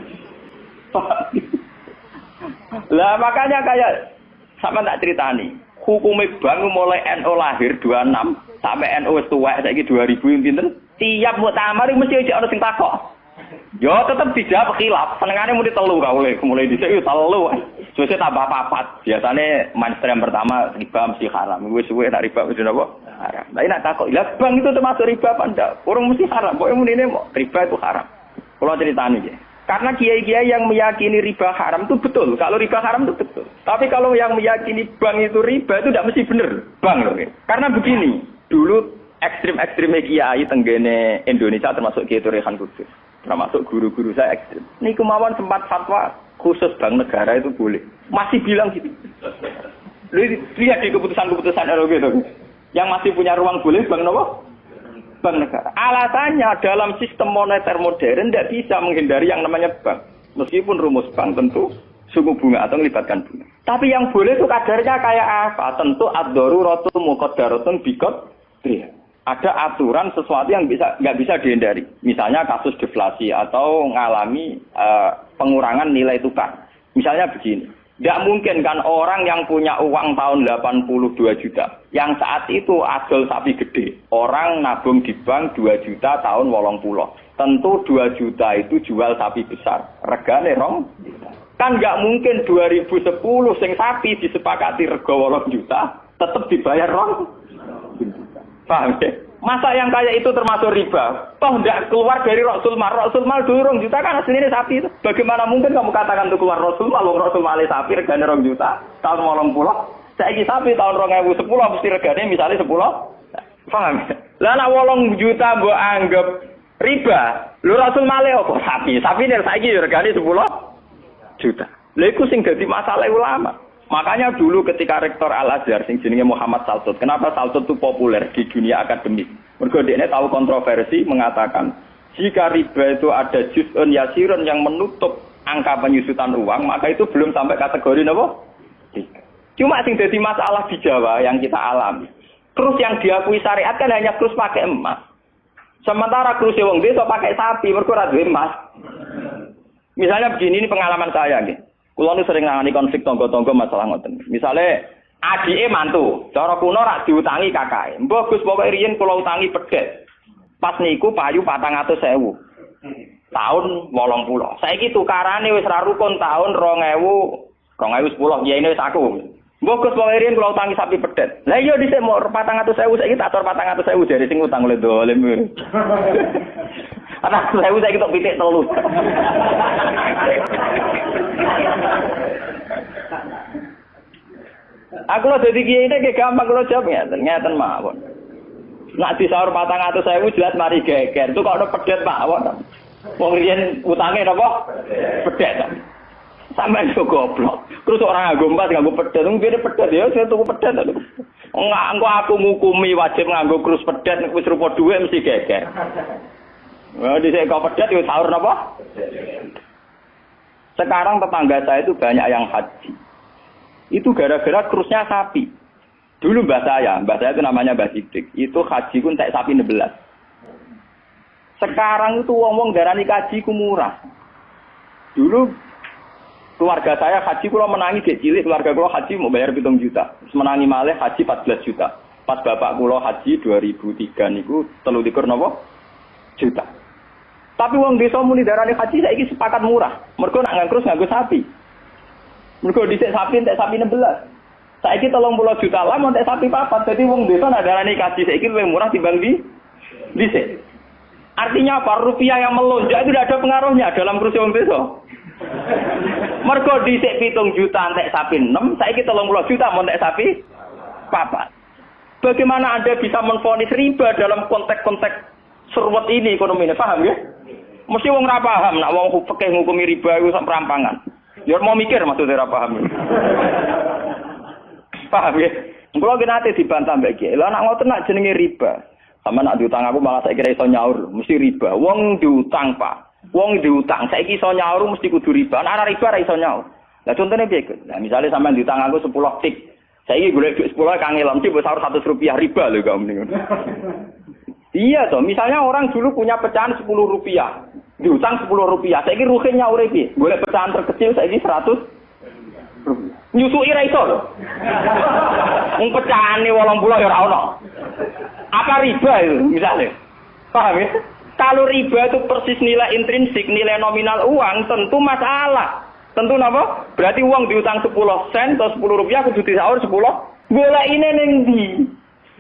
Lah makanya kayak sama tak ceritani. Hukumnya bank mulai NU lahir 26 sampai NU wis tuwek saiki 2000 pinten? Tiap muktamar mesti ana sing takok. Yo tetep dijawab khilaf. Senengane muni telu ka mulai dhisik yo telu. Suwe tambah papat. Biasane mainstream pertama riba mesti haram. Wis suwe tak riba wis napa? Haram. Lah nek takok, "Lah bank itu termasuk riba apa ndak?" Urung mesti haram. Pokoke munine riba itu haram. Kula critani iki. Karena kiai-kiai yang meyakini riba haram itu betul. Kalau riba haram itu betul. Tapi kalau yang meyakini bank itu riba itu tidak mesti benar. Bank loh. Karena begini, dulu ekstrim-ekstrimnya kiai tenggene Indonesia termasuk Kiai Rehan Kudus. Termasuk guru-guru saya ekstrim. Ini kemauan sempat fatwa khusus bank negara itu boleh. Masih bilang gitu. Lihat di keputusan-keputusan ROG itu. Yang masih punya ruang boleh bank apa? Bank negara. Alasannya dalam sistem moneter modern tidak bisa menghindari yang namanya bank. Meskipun rumus bank tentu suku bunga atau melibatkan bunga. Tapi yang boleh itu kadarnya kayak apa? Tentu ad-daruratul muqaddaratun biqadriha. Ada aturan sesuatu yang nggak bisa dihindari. Misalnya kasus deflasi atau mengalami pengurangan nilai tukar. Misalnya begini. Tidak mungkin kan orang yang punya uang tahun 82 juta. Yang saat itu adol sapi gede. Orang nabung di bank 2 juta tahun 80. Tentu 2 juta itu jual sapi besar. Regane rong. Kan nggak mungkin 2010 sing sapi disepakati rego 8 juta. Tetap dibayar rong. Paham ya? Masa yang kayak itu termasuk riba? Toh tidak keluar dari Rasul Mal. Rasul Mal dulu 2 juta kan aslinya sapi itu. Bagaimana mungkin kamu katakan itu keluar Rasul Mal? Rasul Mal sapi regane 2 juta tahun 80. Saiki sapi tahun 2010 mesti regane misalnya 10. Paham ya? Lah nek 8 juta mbok anggap riba. Lho Rasul Mal apa sapi? Sapi nek saiki regane 10 juta. Lha iku sing dadi masalah ulama. Makanya dulu ketika rektor Al-Azhar sing jenenge Muhammad Saltut, kenapa Saltut itu populer di dunia akademik? Mergo dekne tahu kontroversi mengatakan jika riba itu ada juz'un yasirun yang menutup angka penyusutan uang, maka itu belum sampai kategori napa? Cuma sing dadi masalah di Jawa yang kita alami. Krus yang diakui syariat kan hanya krus pakai emas. Sementara krus wong desa pakai sapi, mergo ora duwe emas. Misalnya begini, ini pengalaman saya nggih. Kulo nu sering nangani konflik tangga-tangga masalah ngoten. Misale adike mantu, cara kuno rak diutangi kakake. Mbah Gus pokoke riyen kula utangi pedhet. Pas niku payu 400.000. Tahun 80. Saiki tukarane wis ra rukun tahun 2010 kiyaine wis aku. Mbah Gus pokoke riyen kula utangi sapi pedhet. Lah iya dhisik mau 400.000 saiki tak atur 400.000 jare sing utang oleh dolim. Anak saya kita pitik telu. Aku lo jadi kiai ini gampang kalau jawabnya, ternyata mawon. Nak disaur 400.000 jelas mari geger. Itu kalau ada pedet mawon. Wong riyen utange napa? Pedet. Sampai itu goblok. Terus orang nganggo empat nganggo pedet, ngene pedet ya saya tuku pedet. Engko aku ngukumi wajib nganggo krus pedet wis rupa dhuwit mesti geger. Wah, dhisik kok pedet yo sahur napa? Sekarang tetangga saya itu banyak yang haji. Itu gara-gara krusnya sapi. Dulu mbah saya itu namanya Mbah Sidik. Itu haji ku entek sapi 16. Sekarang itu wong-wong darani haji ku murah. Dulu keluarga saya haji kula menangi dek cilik, keluarga kula haji mau bayar 7 juta. Terus menangi malih haji 14 juta. Pas bapak kula haji 2003 niku 23 napa? Juta. Tapi wong desa muni darane haji saiki sepakat murah. Mergo nak ngangkrus nganggo sapi. Mergo dhisik sapi entek sapi 16. Saiki 30 juta lah entek sapi 4. Dadi wong desa nak darane haji saiki luwih murah timbang dhisik. Artinya apa? Rupiah yang melonjak itu tidak ada pengaruhnya dalam kursi wong desa. Mergo dhisik 7 juta entek sapi 6, saiki 30 juta entek sapi 4. Bagaimana Anda bisa menvonis riba dalam konteks-konteks serwet ini ekonomi ini, paham ya? Mesti wong ora paham nak wong fikih ngukumi riba iku sak perampangan. Ya mau mikir maksudnya ora paham. Paham ya? Kulo ki nate dibantah mbek Kiai. Lah nek ngoten nak jenenge riba. Sama nak diutang aku malah saya kira iso nyaur, mesti riba. Wong diutang, Pak. Wong diutang, saiki iso nyaur mesti kudu riba. Nek ora riba ora iso nyaur. Lah contone piye, Gus? Nah, misale sampean diutang aku 10 tik. Saiki golek duit 10 kangelan mesti mbok sahur 100 rupiah riba lho kok mending. Iya toh, misalnya orang dulu punya pecahan 10 rupiah. Diutang 10 rupiah. Saiki ruhe nyaure piye? Golek pecahan terkecil saiki 100 rupiah. Nyusui ra iso lho. Wong pecahane 80 ya ora ono. Apa riba itu misalnya? Paham ya? Kalau riba itu persis nilai intrinsik, nilai nominal uang, tentu masalah. Tentu apa? Berarti uang diutang 10 sen atau 10 rupiah kudu disaur 10. Golek ini ning ndi?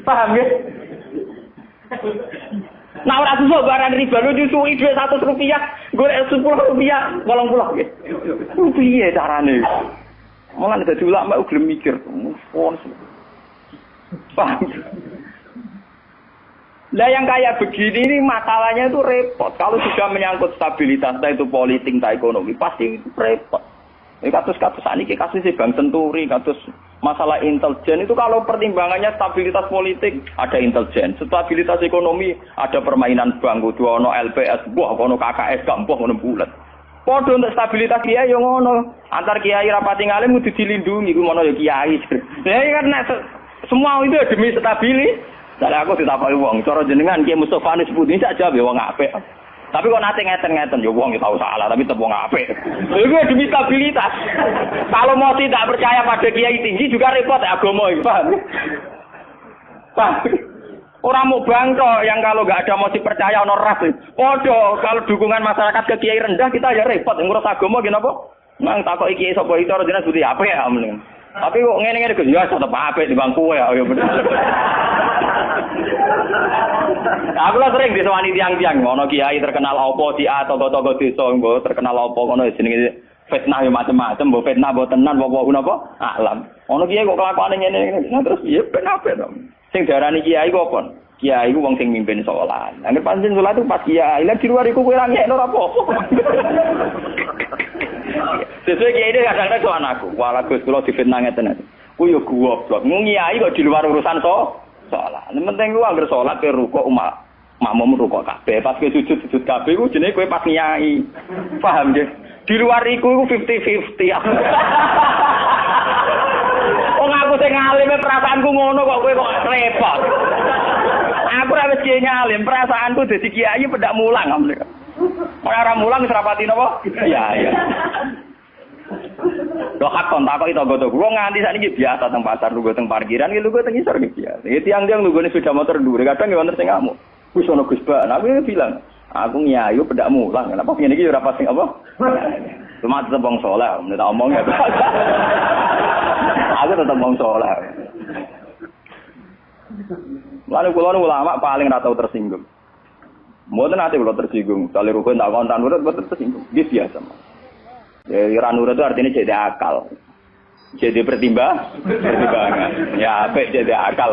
Paham ya? Nah ora susah barang riba lu disuwi dhuwit 100 rupiah, golek 10 rupiah, 80 nggih. Piye carane? Malah dadi ulama gelem mikir. Paham? Nah yang kayak begini ini masalahnya itu repot. Kalau sudah menyangkut stabilitas, entah itu politik, entah ekonomi, pasti itu repot. Ini kasus-kasus ini, kasus Bank Senturi, kasus masalah intelijen itu kalau pertimbangannya stabilitas politik ada intelijen, stabilitas ekonomi ada permainan bank, kudu ono LPS, buah ono KKS, gampang ono bulat. Podo untuk stabilitas kiai yang ono antar kiai rapati ngalim kudu dilindungi, kudu ono ya kiai. Nah karena semua itu demi stabilitas. Dari aku ditakoki wong, cara jenengan Ki Mustofa nis putih sak jawab ya wong apik. Tapi kok nate ngeten-ngeten ya wong tahu salah tapi tetep wong apik. Iku demi stabilitas. Kalau mau tidak percaya pada kiai tinggi juga repot agama iki, paham? Paham? Orang mau bangkrut yang kalau enggak ada motif percaya ono ras. Podo kalau dukungan masyarakat ke kiai rendah kita ya repot ngurus agama gini apa? Nang takoki kiai sapa iki cara jenengan putih apik ya mending. Tapi kok ngene-ngene Gus ya tetep apik di bangku ya bener. Aku lah sering disewani tiang-tiang, ono kiai terkenal apa di tokoh-tokoh desa, mbok terkenal apa ngono jenenge fitnah ya macam-macam, mbok fitnah mbok tenan apa napa alam. Ono kiai kok kelakuane ngene-ngene, terus piye ben apik to. Sing diarani kiai kok apa? Kiai ku wong sing mimpin salat. Angger pancen salat itu pas kiai, lah di luar iku kowe ra ngekno ora apa-apa. Sesuai kiai ini kadang-kadang soal anakku, walau Gus kula difitnah ngeten. Ku yo goblok, kiai kok di luar urusan salat. Nek penting ku anggere salat ke rukuk makmum rukuk kabeh, pas ke sujud kabeh ku jenenge kowe pas nyai. Paham nggih? Di luar iku 50-50. Wong aku sing ngalime perasaanku ngono kok kowe kok repot. Aku ora wis kiai ngalim, perasaanku dadi kiai pendak mulang amne. Ora mulang wis rapati napa? Iya. Lho hak kontak kok tangga-tangga wong nganti sakniki biasa teng pasar lungguh teng parkiran iki lungguh teng isor iki biasa. Iki tiang-tiang lungguhne sepeda motor dhuwur kadang ya wonten sing ngamuk. Wis ono Gus Ba, aku bilang, aku nyayu pedak mulang. Kenapa ngene iki ora pas sing apa? Cuma tetep wong saleh, nek tak omong ya. Aku tetep wong saleh. Lalu kula ulama paling ra tau tersinggung. Mboten ate kula tersinggung, kali rukun tak kontan urut mboten tersinggung. Iki biasa. Ya ranura itu artinya jadi akal. Jadi pertimbangan. Ya apik jadi akal.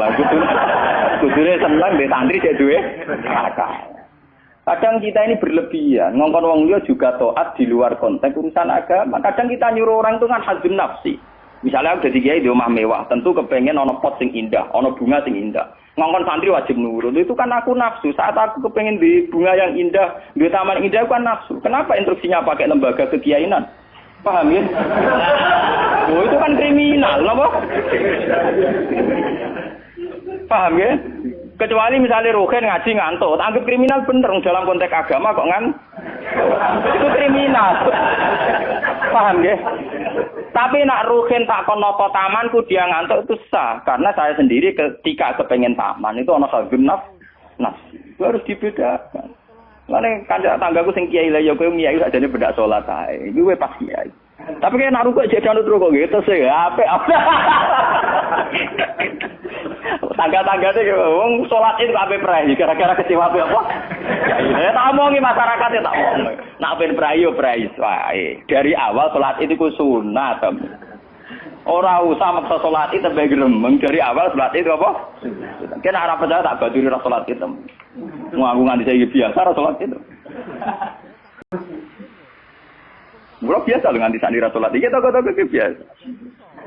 Kudune seneng di santri jadi duwe akal. Kadang kita ini berlebihan, ngongkon wong liya juga taat di luar konteks urusan agama. Kadang kita nyuruh orang itu kan hazun nafsi. Misalnya aku jadi kiai di rumah mewah, tentu kepengen ono pot sing indah, ono bunga sing indah. Ngongkon santri wajib nurut. Itu kan aku nafsu. Saat aku kepengen di bunga yang indah, di taman indah aku kan nafsu. Kenapa instruksinya pakai lembaga kekiainan? Paham ya? Oh itu kan kriminal, apa? Paham ya? Kecuali misalnya Ruhin ngaji ngantuk, anggap kriminal bener dalam konteks agama kok itu kriminal. Paham ya? Tapi nak Ruhin tak konopo tamanku dia ngantuk itu sah, karena saya sendiri ketika kepengen taman itu ana sagem itu harus dibedakan. Lane kanca tanggaku sing kiai lah ya kowe kiai sakjane bedak salat ae. Iki kowe pas kiai. Tapi kaya nak rukuk jek danut rukuk gitu sih, apik. Tangga-tangga itu wong salat itu kabeh prai gara-gara kecewa apa? Ya tak omongi masyarakat ya tak omong. Nak ben prai yo prai wae. Dari awal salat itu ku sunat. Ora usah maksa salat itu sampai gremeng dari awal salat itu apa? Kena ora percaya tak baduri ra salat itu. Ngaku nganti saiki biasa ra salat itu. Mula biasa lho nganti sani ra salat iki toko-toko iki biasa.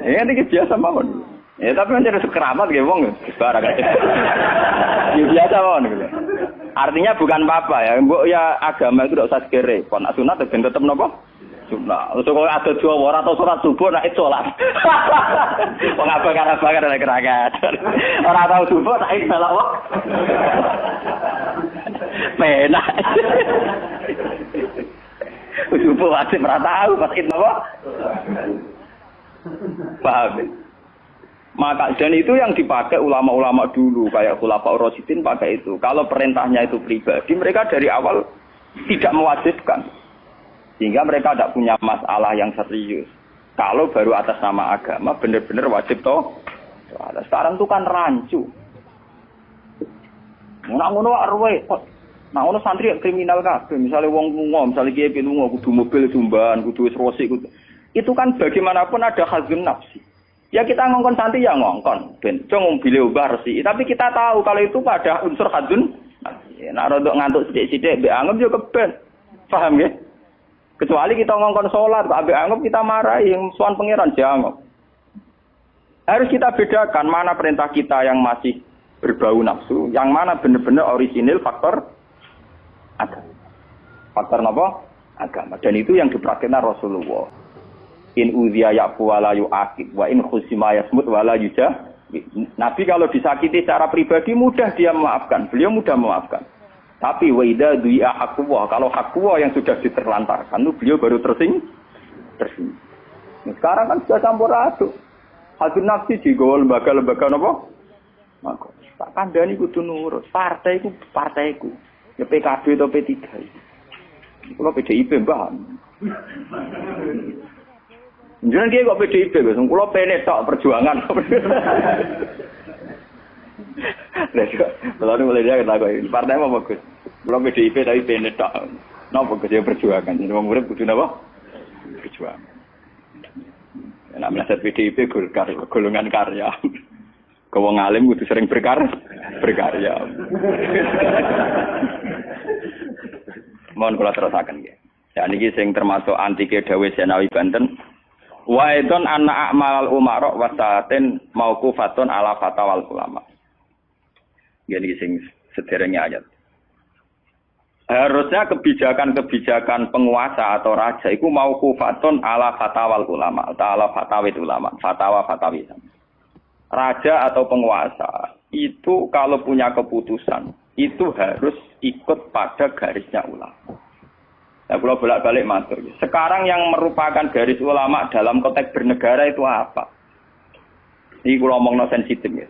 Ya iki biasa mawon. Ya tapi kan ada keramat nggih wong barang aja. Ya biasa mawon gitu. Artinya bukan apa-apa ya. Mbok ya agama itu tidak usah sekere. Kon sunat ben tetep napa? Sunat. Terus kok ada Jawa ora tau salat subuh nek salat. Wong abang-abang nek keragat. Ora tau subuh nek salat kok. Penak. Subuh wajib ora tahu pas itu apa? Paham. Maka dan itu yang dipakai ulama-ulama dulu kayak Khulafaur Rasyidin pakai itu. Kalau perintahnya itu pribadi, mereka dari awal tidak mewajibkan. Sehingga mereka tidak punya masalah yang serius. Kalau baru atas nama agama benar-benar wajib toh. Sekarang itu kan rancu. Ngono arwe. Nah, ono santri yang kriminal kabeh, misalnya wong lunga, misalnya kiye lunga kudu mobil sumban, kudu wis rosik kudu. Itu kan bagaimanapun ada hazun nafsi. Ya kita ngongkon santri ya ngongkon, ben cung mobil ubah resi. Tapi kita tahu kalau itu pada unsur hazun nafsi. Nek rodok ngantuk sithik-sithik mbek anggap yo keben. Paham nggih? Kecuali kita ngongkon salat, kok ambek anggap kita marahi yang suan pangeran jangan. Harus kita bedakan mana perintah kita yang masih berbau nafsu, yang mana benar-benar orisinil faktor agama. Faktor apa? Agama. Dan itu yang dipraktikkan Rasulullah. In udhiya ya'fu wa la yu'aqib wa in khusima yasmut wa la yujah. Nabi kalau disakiti secara pribadi mudah dia memaafkan. Beliau mudah memaafkan. Tapi wa idza du'a haqqullah, kalau haqqullah yang sudah diterlantarkan itu beliau baru tersinggung. Nah, sekarang kan sudah campur aduk. Hazun nafsi digawa lembaga-lembaga napa? Maka tak kandhani kudu nurut. Partaiku. Ya PKB atau P3. Kalau PDIP mbah. Jangan dia kok PDIP, Gus. Kalau PNS tok perjuangan. Kalau mulai dia kata kok partai apa bagus. Kalau PDIP tapi PNS tok. Napa Gus ya perjuangan. Jadi wong urip kudu napa? Perjuangan. Nek meleset PDIP golongan karya. Kau ngalim kudu sering berkarya. Mohon kula terusaken nggih. Ya niki sing termasuk antike dawuh Senawi Banten. Wa idon anna a'mal umara wa sa'atin mauqufatun ala fatawal ulama. Nggih sing sederenge ayat. Harusnya kebijakan-kebijakan penguasa atau raja itu mauqufatun ala fatawal ulama, ala fatawit ulama, fatwa-fatwi. Raja atau penguasa itu kalau punya keputusan itu harus ikut pada garisnya ulama. Nah, kalau bolak-balik matur. Sekarang yang merupakan garis ulama dalam konteks bernegara itu apa? Ini kalau ngomong sensitif ya.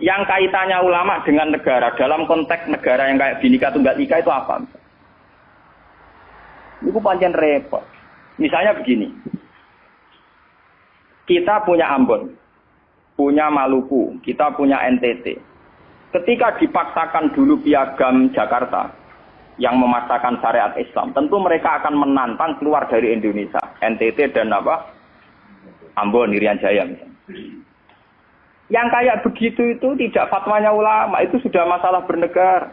Yang kaitannya ulama dengan negara dalam konteks negara yang kayak Bhinneka Tunggal Ika itu apa? Itu pancen repot. Misalnya begini. Kita punya Ambon, punya Maluku, kita punya NTT. Ketika dipaksakan dulu piagam Jakarta yang memaksakan syariat Islam, tentu mereka akan menantang keluar dari Indonesia, NTT dan apa? Ambon, Irian Jaya misalnya. Yang kayak begitu itu tidak fatwanya ulama, itu sudah masalah bernegara.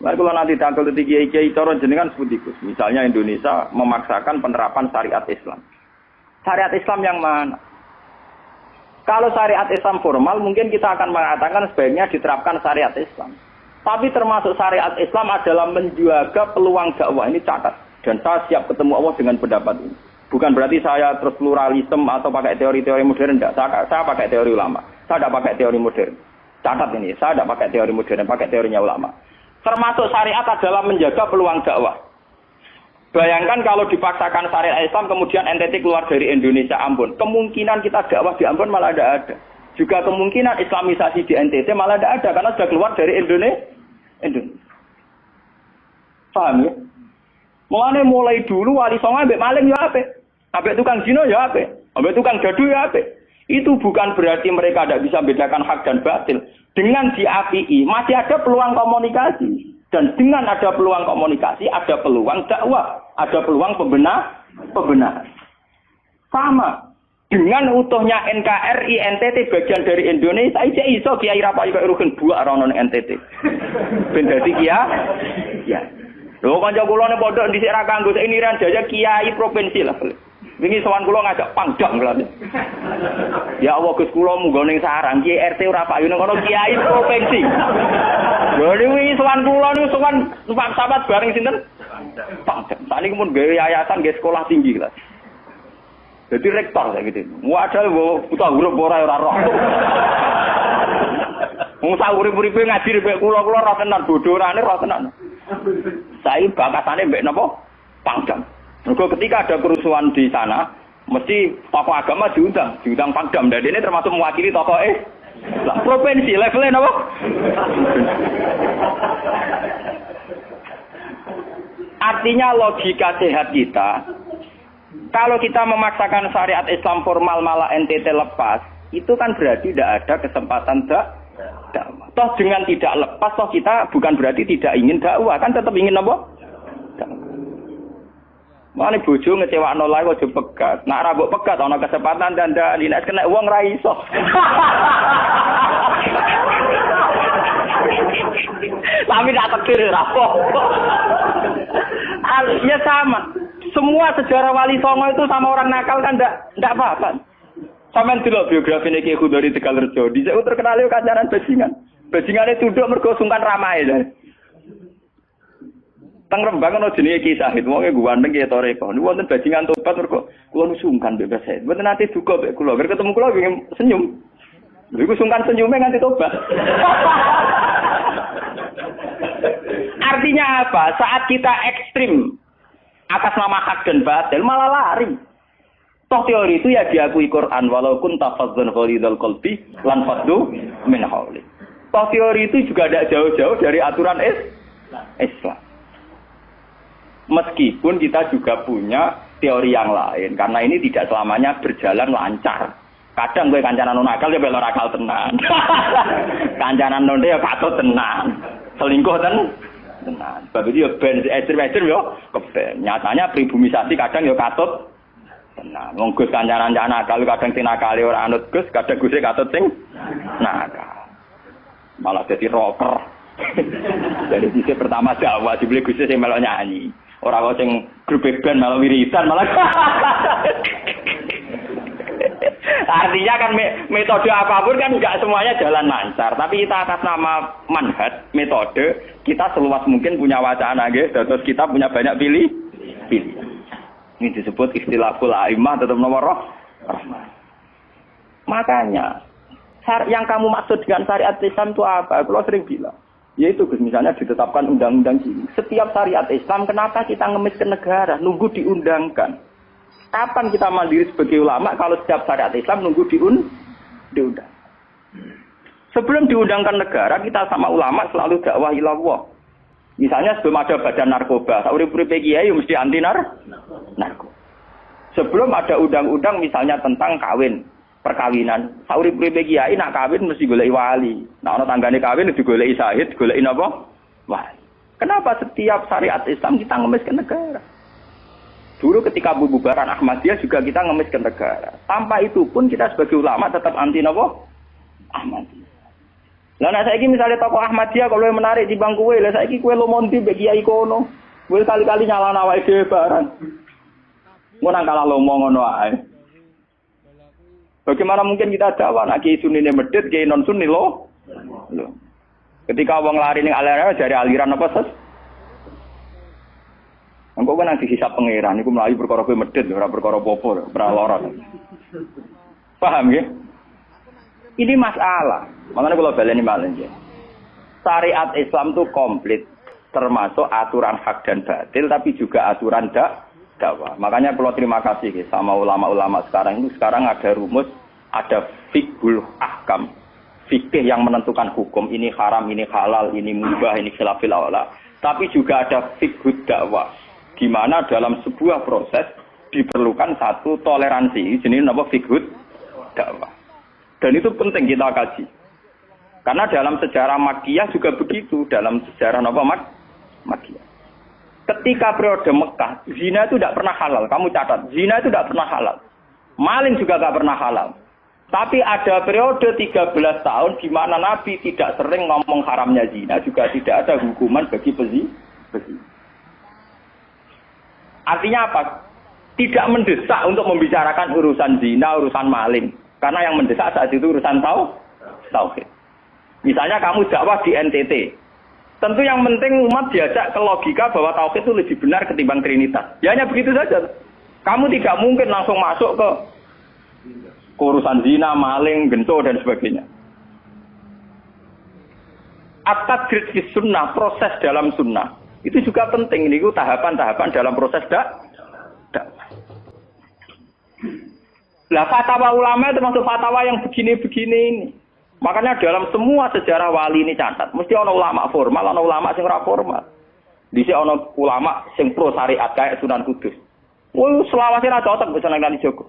Nah, kalau nanti tanggal kiai-kiai cara jenengan seperti itu. Misalnya Indonesia memaksakan penerapan syariat Islam. Syariat Islam yang mana? Kalau syariat Islam formal, mungkin kita akan mengatakan sebaiknya diterapkan syariat Islam. Tapi termasuk syariat Islam adalah menjaga peluang dakwah. Ini catat. Dan saya siap ketemu Allah dengan pendapat ini. Bukan berarti saya terus pluralisme atau pakai teori-teori modern. Tidak. Saya pakai teori ulama. Saya tidak pakai teori modern. Catat ini. Saya tidak pakai teori modern. Pakai teorinya ulama. Termasuk syariat adalah menjaga peluang dakwah. Bayangkan kalau dipaksakan syariat Islam kemudian NTT keluar dari Indonesia Ambon. Kemungkinan kita dakwah di Ambon malah tidak ada. Juga kemungkinan Islamisasi di NTT malah tidak ada karena sudah keluar dari Indonesia. Paham ya? Mulai dulu wali songo ambek maling ya apik. Ambek tukang zina ya apik. Ambek tukang gaduh ya apik. Itu bukan berarti mereka tidak bisa membedakan hak dan batil. Dengan diapii masih ada peluang komunikasi. Dan dengan ada peluang komunikasi, ada peluang dakwah, ada peluang pembenahan. Sama. Dengan utuhnya NKRI, NTT bagian dari Indonesia, aja iso Kiai Rapai kok rugen buak rono NTT. Ben dadi ya. Lho kanca kula nek pondok dhisik ra kanggo ini ran jaya kiai provinsi lah. Wingi sowan kula ngajak pangdam lha. Ya Allah Gus kula munggo ning sarang kiai RT ora payu ning kono kiai provinsi. Lho wingi sowan kula niku sowan numpak sahabat bareng sinten? Pangdam. Saniki mun gawe yayasan nggih sekolah tinggi lah. Jadi rektor saya gitu. Waduh buta huruf ora roh. Wong sak urip-uripe ngaji mbek kula ra tenan bodorane ra tenan. Saya bakatane mbek napa? Pangdam. Mergo ketika ada kerusuhan di sana, mesti tokoh agama diundang Pangdam. Dan ini termasuk mewakili tokoh lah provinsi levelnya napa? Artinya logika sehat kita, kalau kita memaksakan syariat Islam formal malah NTT lepas, itu kan berarti tidak ada kesempatan dakwah. Toh dengan tidak lepas, toh kita bukan berarti tidak ingin dakwah, kan tetap ingin apa? Mana bojo ngecewakno lae aja pegat. Nak ra mbok pegat ana kesempatan dandani nek kena wong ra iso. Tapi tak takdir ra apa. Ya sama. Semua sejarah Wali Songo itu sama orang nakal kan ndak apa-apa. Sampeyan delok biografi Ki Khudori Tegalrejo, dhisik terkenal yo kancanan bajingan. Bajingane tunduk mergo sungkan ramae. Teng Rembang ana jenenge Ki Sahid, wonge ganteng ki toreko. Niku wonten bajingan tobat mergo kula sungkan bebas Sahid. Mboten nate duka mek kula, ger ketemu kula pengen senyum. Niku sungkan senyume nganti tobat. Artinya apa? Saat kita ekstrim atas nama hak dan batil malah lari. Toh teori itu ya diakui Quran walaupun tafazzan ghalidul qalbi lan faddu min hawli. Toh teori itu juga tidak jauh-jauh dari aturan Islam. Meskipun kita juga punya teori yang lain karena ini tidak selamanya berjalan lancar. Kadang gue kancanan nakal ya belok nakal tenan. Kancanan nonde ya patut tenan. Selingkuh tenan. Sebab itu ya ben ekstrem yo keben. Nyatanya pribumisasi kadang ya katut tenan. Wong Gus kancanan nakal kadang sing nakale ora anut Gus, kadang Gus katut sing nakal. Malah jadi rocker. Dari sisi pertama dakwah dibeli Gus sing melok nyanyi. Orang sing grup band malah wiridan malah. Artinya kan metode apapun kan enggak semuanya jalan lancar, tapi kita atas nama manhaj, metode, kita seluas mungkin punya wacana nggih, terus kita punya banyak pilih. Ini disebut istilahul a'immah tetap nomor rahmah. Makanya yang kamu maksud dengan syariat Islam itu apa? Kalau sering bilang yaitu misalnya ditetapkan undang-undang ini. Setiap syariat Islam, kenapa kita ngemis ke negara? Nunggu diundangkan. Kapan kita mandiri sebagai ulama kalau setiap syariat Islam nunggu diundang? Sebelum diundangkan negara, kita sama ulama selalu dakwah ilallah. Misalnya sebelum ada badan narkoba, urip-urip kiai mesti anti narkoba. Sebelum ada undang-undang misalnya tentang kawin, perkawinan, urip-urip kiai nak kawin mesti golek wali. Nah ana tanggane kawin digoleki syahid, goleki napa? Wali. Kenapa setiap syariat Islam kita ngemis ke negara? Dulu ketika bubaran Ahmadiyah juga kita ngemis ke negara. Tanpa itu pun kita sebagai ulama tetap anti napa? Ahmadiyah. Lah nek saiki misalnya tokoh Ahmadiyah kalau yang menarik di bangku kowe, lah saiki kowe lomonti mbek kiai kono. Kowe kali-kali nyalahno awake dhewe barang. Ngono nang kalah lomo ngono ae. Bagaimana mungkin kita dakwah nak kiai sunni medhit, kiai non sunni lo? Ketika wong lari ning aliran dari aliran apa ses? Engko kan nanti hisab pangeran iku mlayu perkara kowe medhit ora perkara apa-apa, ora lara. Paham ya? Ini masalah. Makanya kalau baleni malen ya. Syariat Islam itu komplit, termasuk aturan hak dan batil tapi juga aturan dakwah. Makanya kalau terima kasih sama ulama-ulama sekarang itu sekarang ada rumus, ada fiqhul ahkam. Fikih yang menentukan hukum ini haram, ini halal, ini mubah, ini khilafil aula. Tapi juga ada fiqhud dakwah. Di mana dalam sebuah proses diperlukan satu toleransi. Jenis apa fiqhud dakwah. Dan itu penting kita kaji. Karena dalam sejarah Makkiyah juga begitu, dalam sejarah apa Makkiyah. Ketika periode Mekah, zina itu tidak pernah halal. Kamu catat, zina itu tidak pernah halal. Maling juga tidak pernah halal. Tapi ada periode 13 tahun di mana Nabi tidak sering ngomong haramnya zina, juga tidak ada hukuman bagi pezina. Artinya apa? Tidak mendesak untuk membicarakan urusan zina, urusan maling. Karena yang mendesak saat itu urusan tauhid. Misalnya kamu dakwah di NTT. Tentu yang penting umat diajak ke logika bahwa tauhid itu lebih benar ketimbang trinitas. Ya hanya begitu saja. Kamu tidak mungkin langsung masuk ke urusan zina, maling, gento dan sebagainya. At-tadrid fi sunnah, proses dalam sunnah. Itu juga penting. Ini tahapan-tahapan dalam proses dakwah. Lah fatwa ulama itu termasuk fatwa yang begini-begini ini. Makanya dalam semua sejarah wali ini catat, mesti ana ulama formal, ana ulama sing ora formal. Dhisik ana ulama sing pro syariat kayak Sunan Kudus. Woi, selawase ra cocok bisa nang Kalijogo.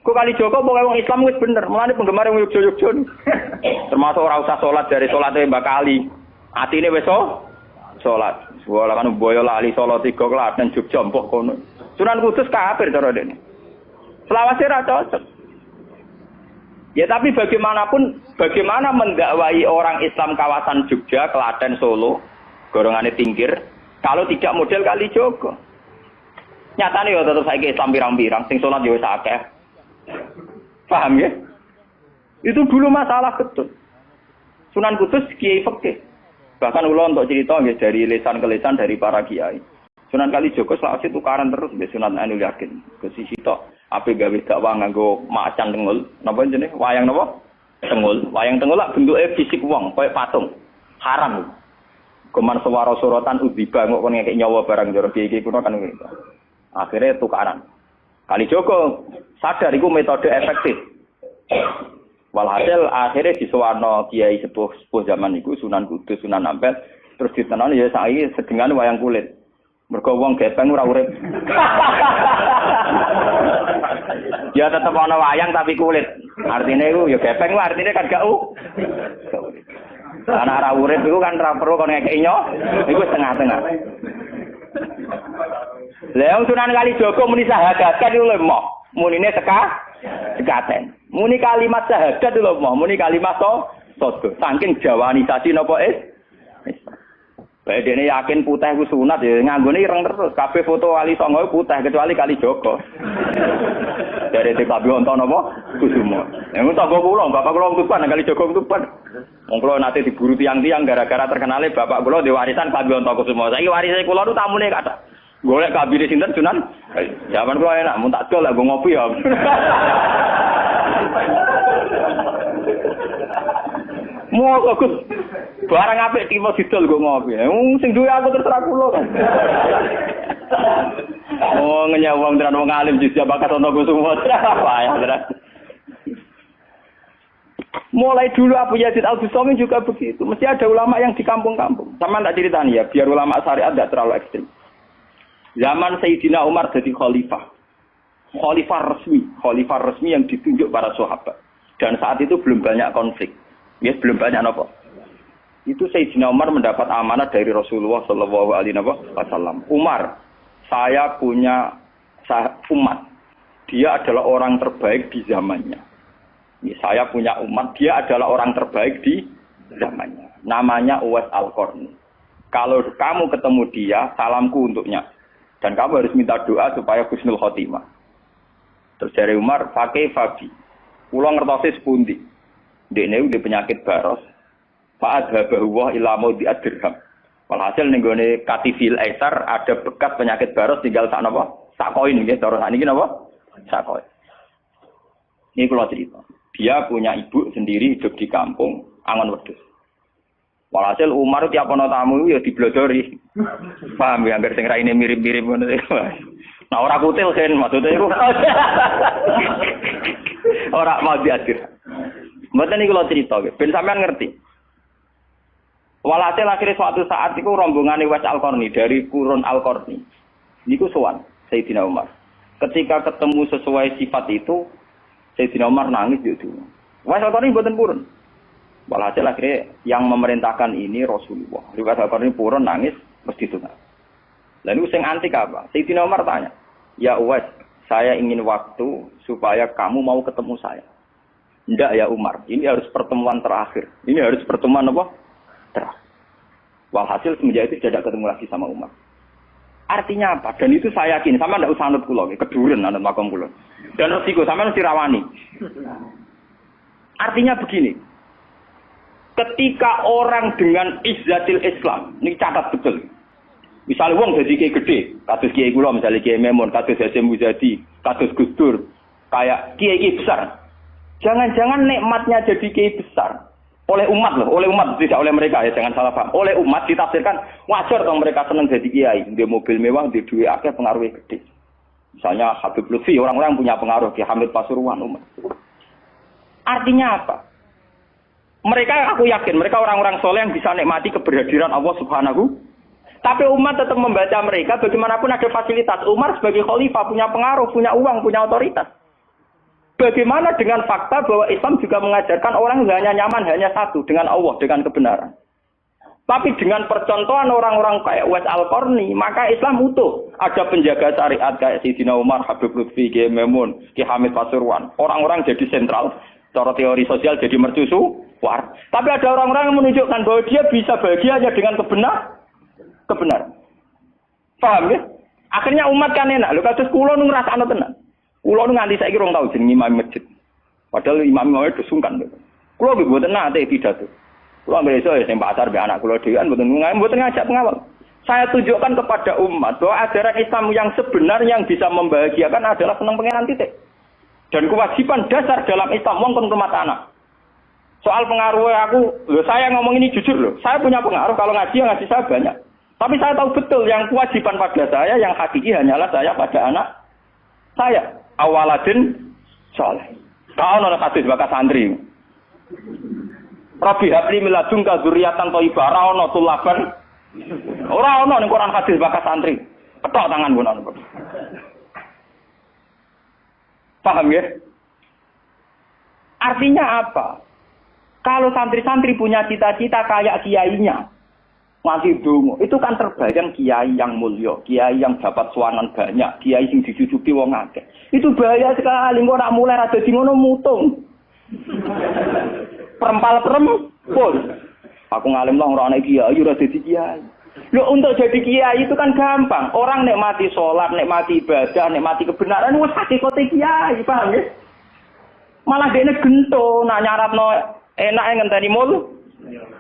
Kok Kalijogo pokoke wong Islam wis bener, mulane penggemar wong Yogyakarta. Termasuk ora usah salat dari salate Mbak Kali. Atine wis salat. Wala kan boyo lali salat 3 Klaten Jogja mbok kono. Sunan Kudus kafir cara dene. Selawase ra cocok. Ya tapi bagaimanapun, bagaimana mendakwai orang Islam kawasan Jogja, Klaten, Solo, golongane Tingkir, kalau tidak model Kalijogo. Nyatane ya tetep saiki Islam pirang-pirang, sing salat ya wis akeh. Paham ya? Itu dulu masalah betul. Sunan Kudus kiai fikih. Bahkan ulo untuk cerita nggih dari lesan ke lesan dari para kiai. Sunan Kalijogo selawase tukaran terus mbek Sunan Ainul Yakin. Ke sisi tok ape gawe dakwah nganggo macan tengul. Napa jenenge? Wayang napa? Tengul. Wayang tengul lak bentuke fisik wong, koyo patung. Haram. Kuman suwara sorotan udziba kok kon ngekek nyawa barang jero kiai kuno kan gitu. Akhirnya tukaran. Kalijogo sadar iku metode efektif. Walhasil akhirnya disuwarno kiai sepuh zaman iku Sunan Kudus, Sunan Ampel, terus ditenan ya saiki sedengan wayang kulit. Mergo wong gepeng ora urip. Ya tetep ana wayang tapi kulit. Artine iku ya gepeng artine kan gak Anak ora urip iku kan ora perlu kon ngekeki nyo, iku setengah-tengah. Lah Sunan Kalijogo muni syahadat kan lho mok. Munine sekaten. Muni kalimat syahadat lho mok, muni kalimat sodo. Saking jawanisasi napa bae dene yakin putih ku sunat ya nganggone ireng terus. Kabeh foto wali songo putih kecuali Kalijogo. Dari TKB onto napa Kusumo. Yang tangga kula, bapak kula Tuban Kalijogo Tuban. Wong kula nate diburu tiang-tiang gara-gara terkenale bapak kula di warisan KB onto Kusumo. Saiki warise kula nu tamune kathah. Golek kabine sinten Sunan? Zaman kula enak mun tak dol lah ngopi ya. Mau aku barang apik tiba didol kok ngopi. Sing duwe aku terserah kula kan. Oh ngenyawang tenan wong alim jis bakat ontoku semua. Apa ya, Saudara? Mulai dulu Abu Yazid Al-Bustami juga begitu. Mesti ada ulama yang di kampung-kampung. Sama tak ceritani ya, biar ulama syariat tidak terlalu ekstrim. Zaman Sayyidina Umar jadi khalifah. Khalifah resmi yang ditunjuk para sahabat. Dan saat itu belum banyak konflik. Ya, belum banyak apa. Itu Sayyidina Umar mendapat amanah dari Rasulullah sallallahu alaihi wasallam. Umar, saya punya umat. Dia adalah orang terbaik di zamannya. Saya punya umat, dia adalah orang terbaik di zamannya. Namanya Uwais Al-Qarni. Kalau kamu ketemu dia, salamku untuknya. Dan kamu harus minta doa supaya husnul khotimah. Terus dari Umar, pakai Fabi. Pulau ngertosis pundi. Dekne udah penyakit baros. Fa'adhabahuwah ilamu di'adirham. Walhasil nenggone katifil aisar ada bekas penyakit baros tinggal sak napa? Sak koin nggih, cara sakniki napa? Sak koin. Ini kula cerita. Dia punya ibu sendiri hidup di kampung Angon Wedhus. Walhasil Umar tiap ana tamu ya diblodori. Paham ya anggar sing raine mirip-mirip ngono. Nah ora kutil kan maksudnya iku. Ora mau diadir. Mboten iki kula cerita nggih, ben sampean ngerti. Walhasil akhirnya suatu saat itu rombongan Uwais Al-Qarni dari Qurun Al-Qarni. Niku sowan Sayyidina Umar. Ketika ketemu sesuai sifat itu, Sayyidina Umar nangis gitu. Uwais Al-Qarni mboten purun. Walhasil akhirnya yang memerintahkan ini Rasulullah. Uwais Al-Qarni purun nangis mesti itu. Lalu sing antik apa? Sayyidina Umar tanya, "Ya Uwais, saya ingin waktu supaya kamu mau ketemu saya." "Enggak ya Umar, ini harus pertemuan terakhir. Ini harus pertemuan apa? Terakhir." Walhasil semenjak itu tidak ketemu lagi sama Umar. Artinya apa? Dan itu saya yakin, sama ndak usah anut kula, keduren anut makom kula. Dan resiko sama mesti rawani. Artinya begini. Ketika orang dengan izzatil Islam, ini catat betul. Misalnya wong jadi kiai gede, kados kiai kula misalnya kiai Memun, kados Hasyim Muzadi, kados Gus Dur, kayak kiai besar. Jangan-jangan nikmatnya jadi kiai besar oleh umat loh, oleh umat tidak oleh mereka ya, jangan salah paham. Oleh umat ditafsirkan wajar dong mereka senang jadi kiai, dia mobil mewah, dia duit akeh, pengaruhnya gede. Misalnya Habib Lutfi, orang-orang yang punya pengaruh, Ki Hamid Pasuruan umat. Artinya apa? Mereka, aku yakin, mereka orang-orang soleh yang bisa nikmati keberhadiran Allah Subhanahu. Tapi umat tetap membaca mereka, bagaimanapun ada fasilitas. Umar sebagai khalifah punya pengaruh, punya uang, punya otoritas. Bagaimana dengan fakta bahwa Islam juga mengajarkan orang hanya nyaman, hanya satu, dengan Allah, dengan kebenaran. Tapi dengan percontohan orang-orang kayak Uwais Al-Qarni, maka Islam utuh. Ada penjaga syariat kayak Sayyidina Umar, Habib Lutfi, Ki Memun, Ki Hamid Pasuruan. Orang-orang jadi sentral, cara teori sosial jadi mercusu. Tapi ada orang-orang yang menunjukkan bahwa dia bisa bahagia hanya dengan kebenaran. Paham ya? Akhirnya umat kan enak. Lho kados kula nu ngrasakno tenan. Kula nu nganti saiki rong tau jeneng imam masjid. Padahal imam-imam itu sungkan. Kula nggih mboten nate pidato. Kula nggih iso ya sing pasar be anak kula dhewean mboten ngajak pengawal. Saya tunjukkan kepada umat bahwa ajaran Islam yang sebenarnya yang bisa membahagiakan adalah senang pengenan titik. Dan kewajiban dasar dalam Islam wong kon rumah anak. Soal pengaruh aku, saya ngomong ini jujur loh. Saya punya pengaruh kalau ngaji saya banyak. Tapi saya tahu betul yang kewajiban pada saya, yang hakiki hanyalah saya pada anak saya. Awaladin soleh. Kau nolak hadis bakas santri. Rabbi habli miladunka dzurriatan thayyibah ra ono tulaban. Ora ono ning Quran hadis bakas santri. Ketok tangan ngono. Paham ya? Artinya apa? Kalau santri-santri punya cita-cita kayak kiainya, masih dungo. Itu kan terbayang kiai yang mulia, kiai yang dapat suanan banyak, kiai yang dijujuki wong akeh. Itu bahaya sekali. Kok nak mulai rada di ngono mutung. Perempal-perempul. Aku ngalim lah ora ana kiai, ora dadi kiai. Loh untuk jadi kiai itu kan gampang. Orang nikmati sholat, nikmati ibadah, nikmati kebenaran wis hakikate kiai, paham ya? Malah dene gento nak nyaratno enake ngenteni mul.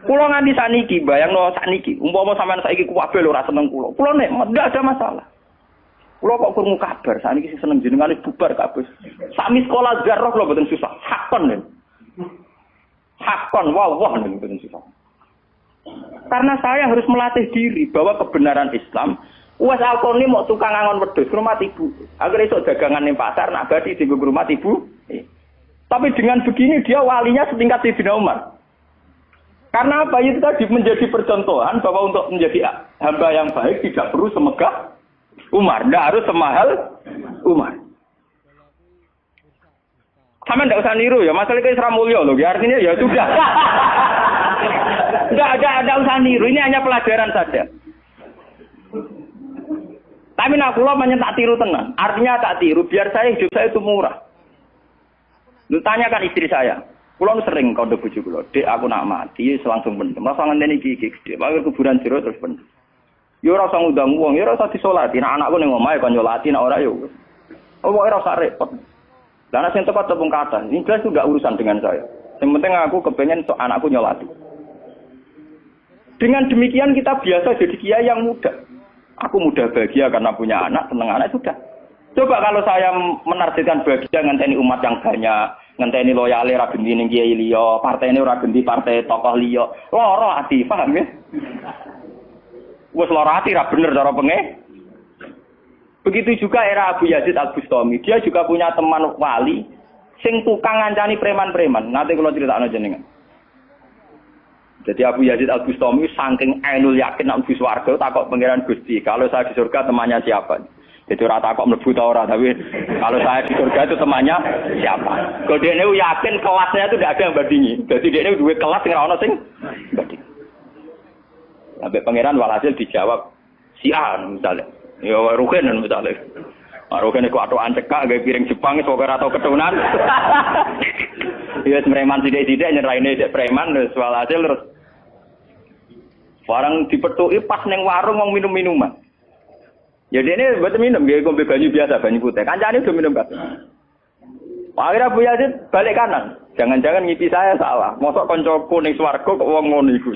Kula nganti saniki, bayangno saniki, umpama sampean saiki kuwabe lho ora seneng kula. Kula nek ndak ada masalah. Kula kok krungu kabar saniki sing seneng jenengane bubar kabeh. Sami sekolah garah kula mboten susah. Hakon lho. Hakon wah mboten susah. Karena saya harus melatih diri bahwa kebenaran Islam, Uwais Al-Qarni mau tukang angon wedhus rumah ibu. Agar iso dagangan ning pasar nak badi di rumah ibu. Tapi dengan begini dia walinya setingkat Sayyidina Umar. Karena apa? Itu tadi menjadi percontohan bahwa untuk menjadi hamba yang baik tidak perlu semegah Umar, tidak harus semahal Umar. Sama tidak usah niru ya, masalah itu Isra Mulya loh, ya artinya ya sudah. Tidak usah niru, ini hanya pelajaran saja. Tapi nak kula banyak tak tiru tenan, artinya tak tiru, biar saya hidup saya itu murah. Lu tanyakan istri saya. Kulo sering kode bojo kulo, "Dek, aku nak mati langsung pendem. Rasa ngenteni iki gede. Pak kuburan jero terus pendem." Yo ora usah ngundang wong, yo ora usah disolati. Nek anakku ning omahe kon nyolati, nek ora yo. Oh, ora usah repot. Lah nek sing tepat tepung kata, ini jelas itu enggak urusan dengan saya. Yang penting aku kepengen anakku nyolati. Dengan demikian kita biasa jadi kiai yang muda. Aku mudah bahagia karena punya anak, seneng anak sudah. Coba kalau saya menargetkan bahagia ngenteni umat yang banyak, ngenteni loyale ra genti ning kiai liya, partene ora genti partai tokoh liya. Lara ati, paham ya? Wes lara ati ra bener cara penge. Begitu juga era Abu Yazid Al-Bustami. Dia juga punya teman wali sing tukang ngancani preman-preman. Nanti kalau critakno jenengan. Jadi Abu Yazid Al-Bustami saking ainul yakin nek mlebu swarga takok pangeran Gusti, kalau saya di surga temannya siapa? Jadi rata kok mlebu ta ora, tapi kalau saya di surga itu temannya siapa? Kalau dia ini yakin kelasnya itu tidak ada yang bandingi. Jadi dia ini dua kelas yang ora ono sing banding. Sampai pangeran walhasil dijawab si A misalnya. Ya Ruhen misalnya. Ruhen iku atokan cekak gawe piring Jepang iso ora tau ketunan. Ya preman sithik-sithik nyeraine dek preman wis walhasil terus barang dipethuki pas ning warung wong minum-minuman. Jadi ini buat minum, dia ngombe banyu biasa, banyu putih. Kancane udah minum kabeh. Akhirnya Abu Yazid balik kanan. Jangan-jangan ngipi saya salah. Mosok koncoku ning swarga kok wong ngono iku.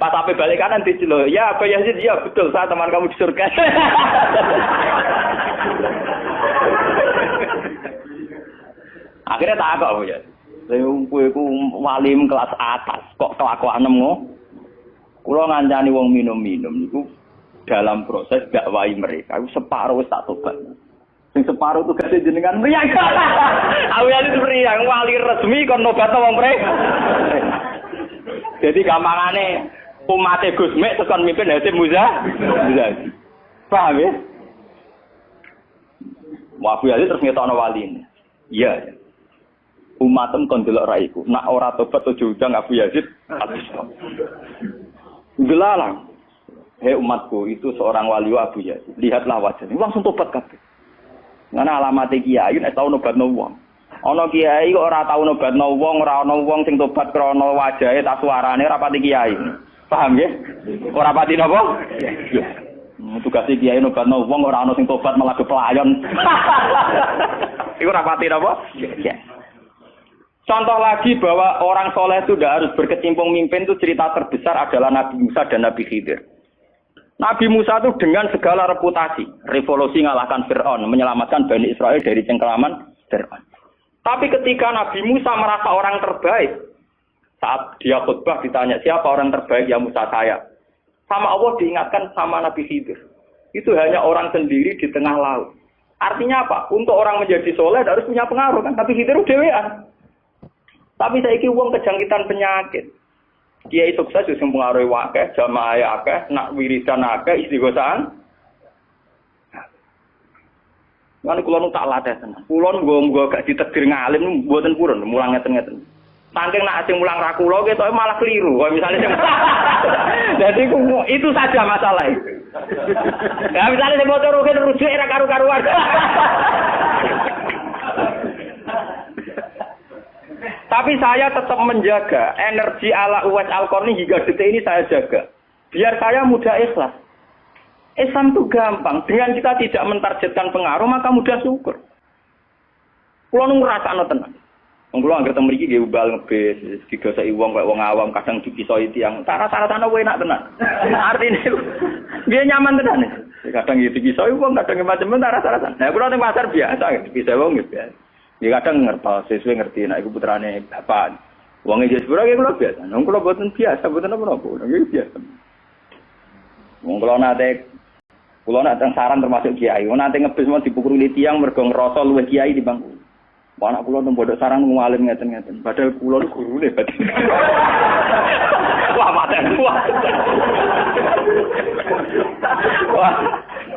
Pas sampai balik kanan diceluk, "Ya Abu Yazid, ya betul, saya teman kamu di surga." Akhirnya tak kok ya. Saya kowe iku walim kelas atas, kok kelakuan nemu. Kula ngancani wong minum-minum niku dalam proses dakwahi mereka. Aku separuh wis tak tobat. Sing separuh tugas jenengan mriyang. Aku ya itu mriyang wali resmi kon nobat wong mereka. Jadi gampangane umat Gus Mek terus kon mimpin Hasim Musa. Paham ya? Abu Yazid terus ngetokno waline. Iya. Umatem kon delok raiku. Nak ora tobat aja undang Abu Yazid. Delalang. Hei umatku, itu seorang wali Abu Yazid. Lihatlah wajahnya. Langsung tobat kabeh. Ngene alamat kiai nek tau nobatno wong. Ana kiai kok ora tau nobatno wong, ora ana wong sing tobat krana wajahe ta suarane ora pati kiai. Paham nggih? Ora pati napa? Iya. Tugas kiai nobatno wong ora ana sing tobat malah kepelayon. Iku ora pati napa? Iya. Contoh lagi bahwa orang soleh itu tidak harus berkecimpung mimpin itu cerita terbesar adalah Nabi Musa dan Nabi Khidir. Nabi Musa itu dengan segala reputasi, revolusi ngalahkan Fir'aun, menyelamatkan Bani Israel dari cengkeraman Fir'aun. Tapi ketika Nabi Musa merasa orang terbaik, saat dia khutbah ditanya siapa orang terbaik, ya Musa saya. Sama Allah diingatkan sama Nabi Khidir. Itu hanya orang sendiri di tengah laut. Artinya apa? Untuk orang menjadi soleh harus punya pengaruh kan. Nabi Khidir dewean. Tapi saiki wong kejangkitan penyakit. Kiai sukses wis mempengaruhi akeh, jamaah akeh, nak wiridan akeh, istighosahan. Lan kula nu tak latih tenan. Kula nggo gak ditedir ngalim mboten purun, mulang ngeten-ngeten. Saking nak sing mulang ra kula ketoke malah keliru. Kaya misale sing Jadi itu saja masalah itu. Ya misalnya sing motor rujuk era karu-karuan. Tapi saya tetap menjaga energi ala Uwais Al-Qarni hingga detik ini saya jaga. Biar saya mudah ikhlas. Islam itu gampang. Dengan kita tidak mentargetkan pengaruh, maka mudah syukur. Kulo nu ngrasakno tenan. Wong kulo anggere teng mriki nggih ubal ngebis, digoseki wong kaya wong awam kadang dipisoi tiyang. Cara-carane enak tenan. Artine dia nyaman tenan. Kadang dipisoi wong, kadang macam-macam cara-carane. Nah, kulo teng pasar biasa dipisoi wong biasa. Ya kadang ngertos, sesuai ngerti, nah iku putrane bapak. Wonge jes pura ki kula biasa. Nang kula boten biasa, boten apa-apa. Nggih biasa. Wong kula nate saran termasuk kiai. Wong nate ngebis mau dipukuli tiyang mergo ngrasa luwih kiai di bangku. Wong anak kula nang pondok sarang ngalim ngeten-ngeten. Padahal kula niku gurune berarti. Wah, maten kuat. Wah.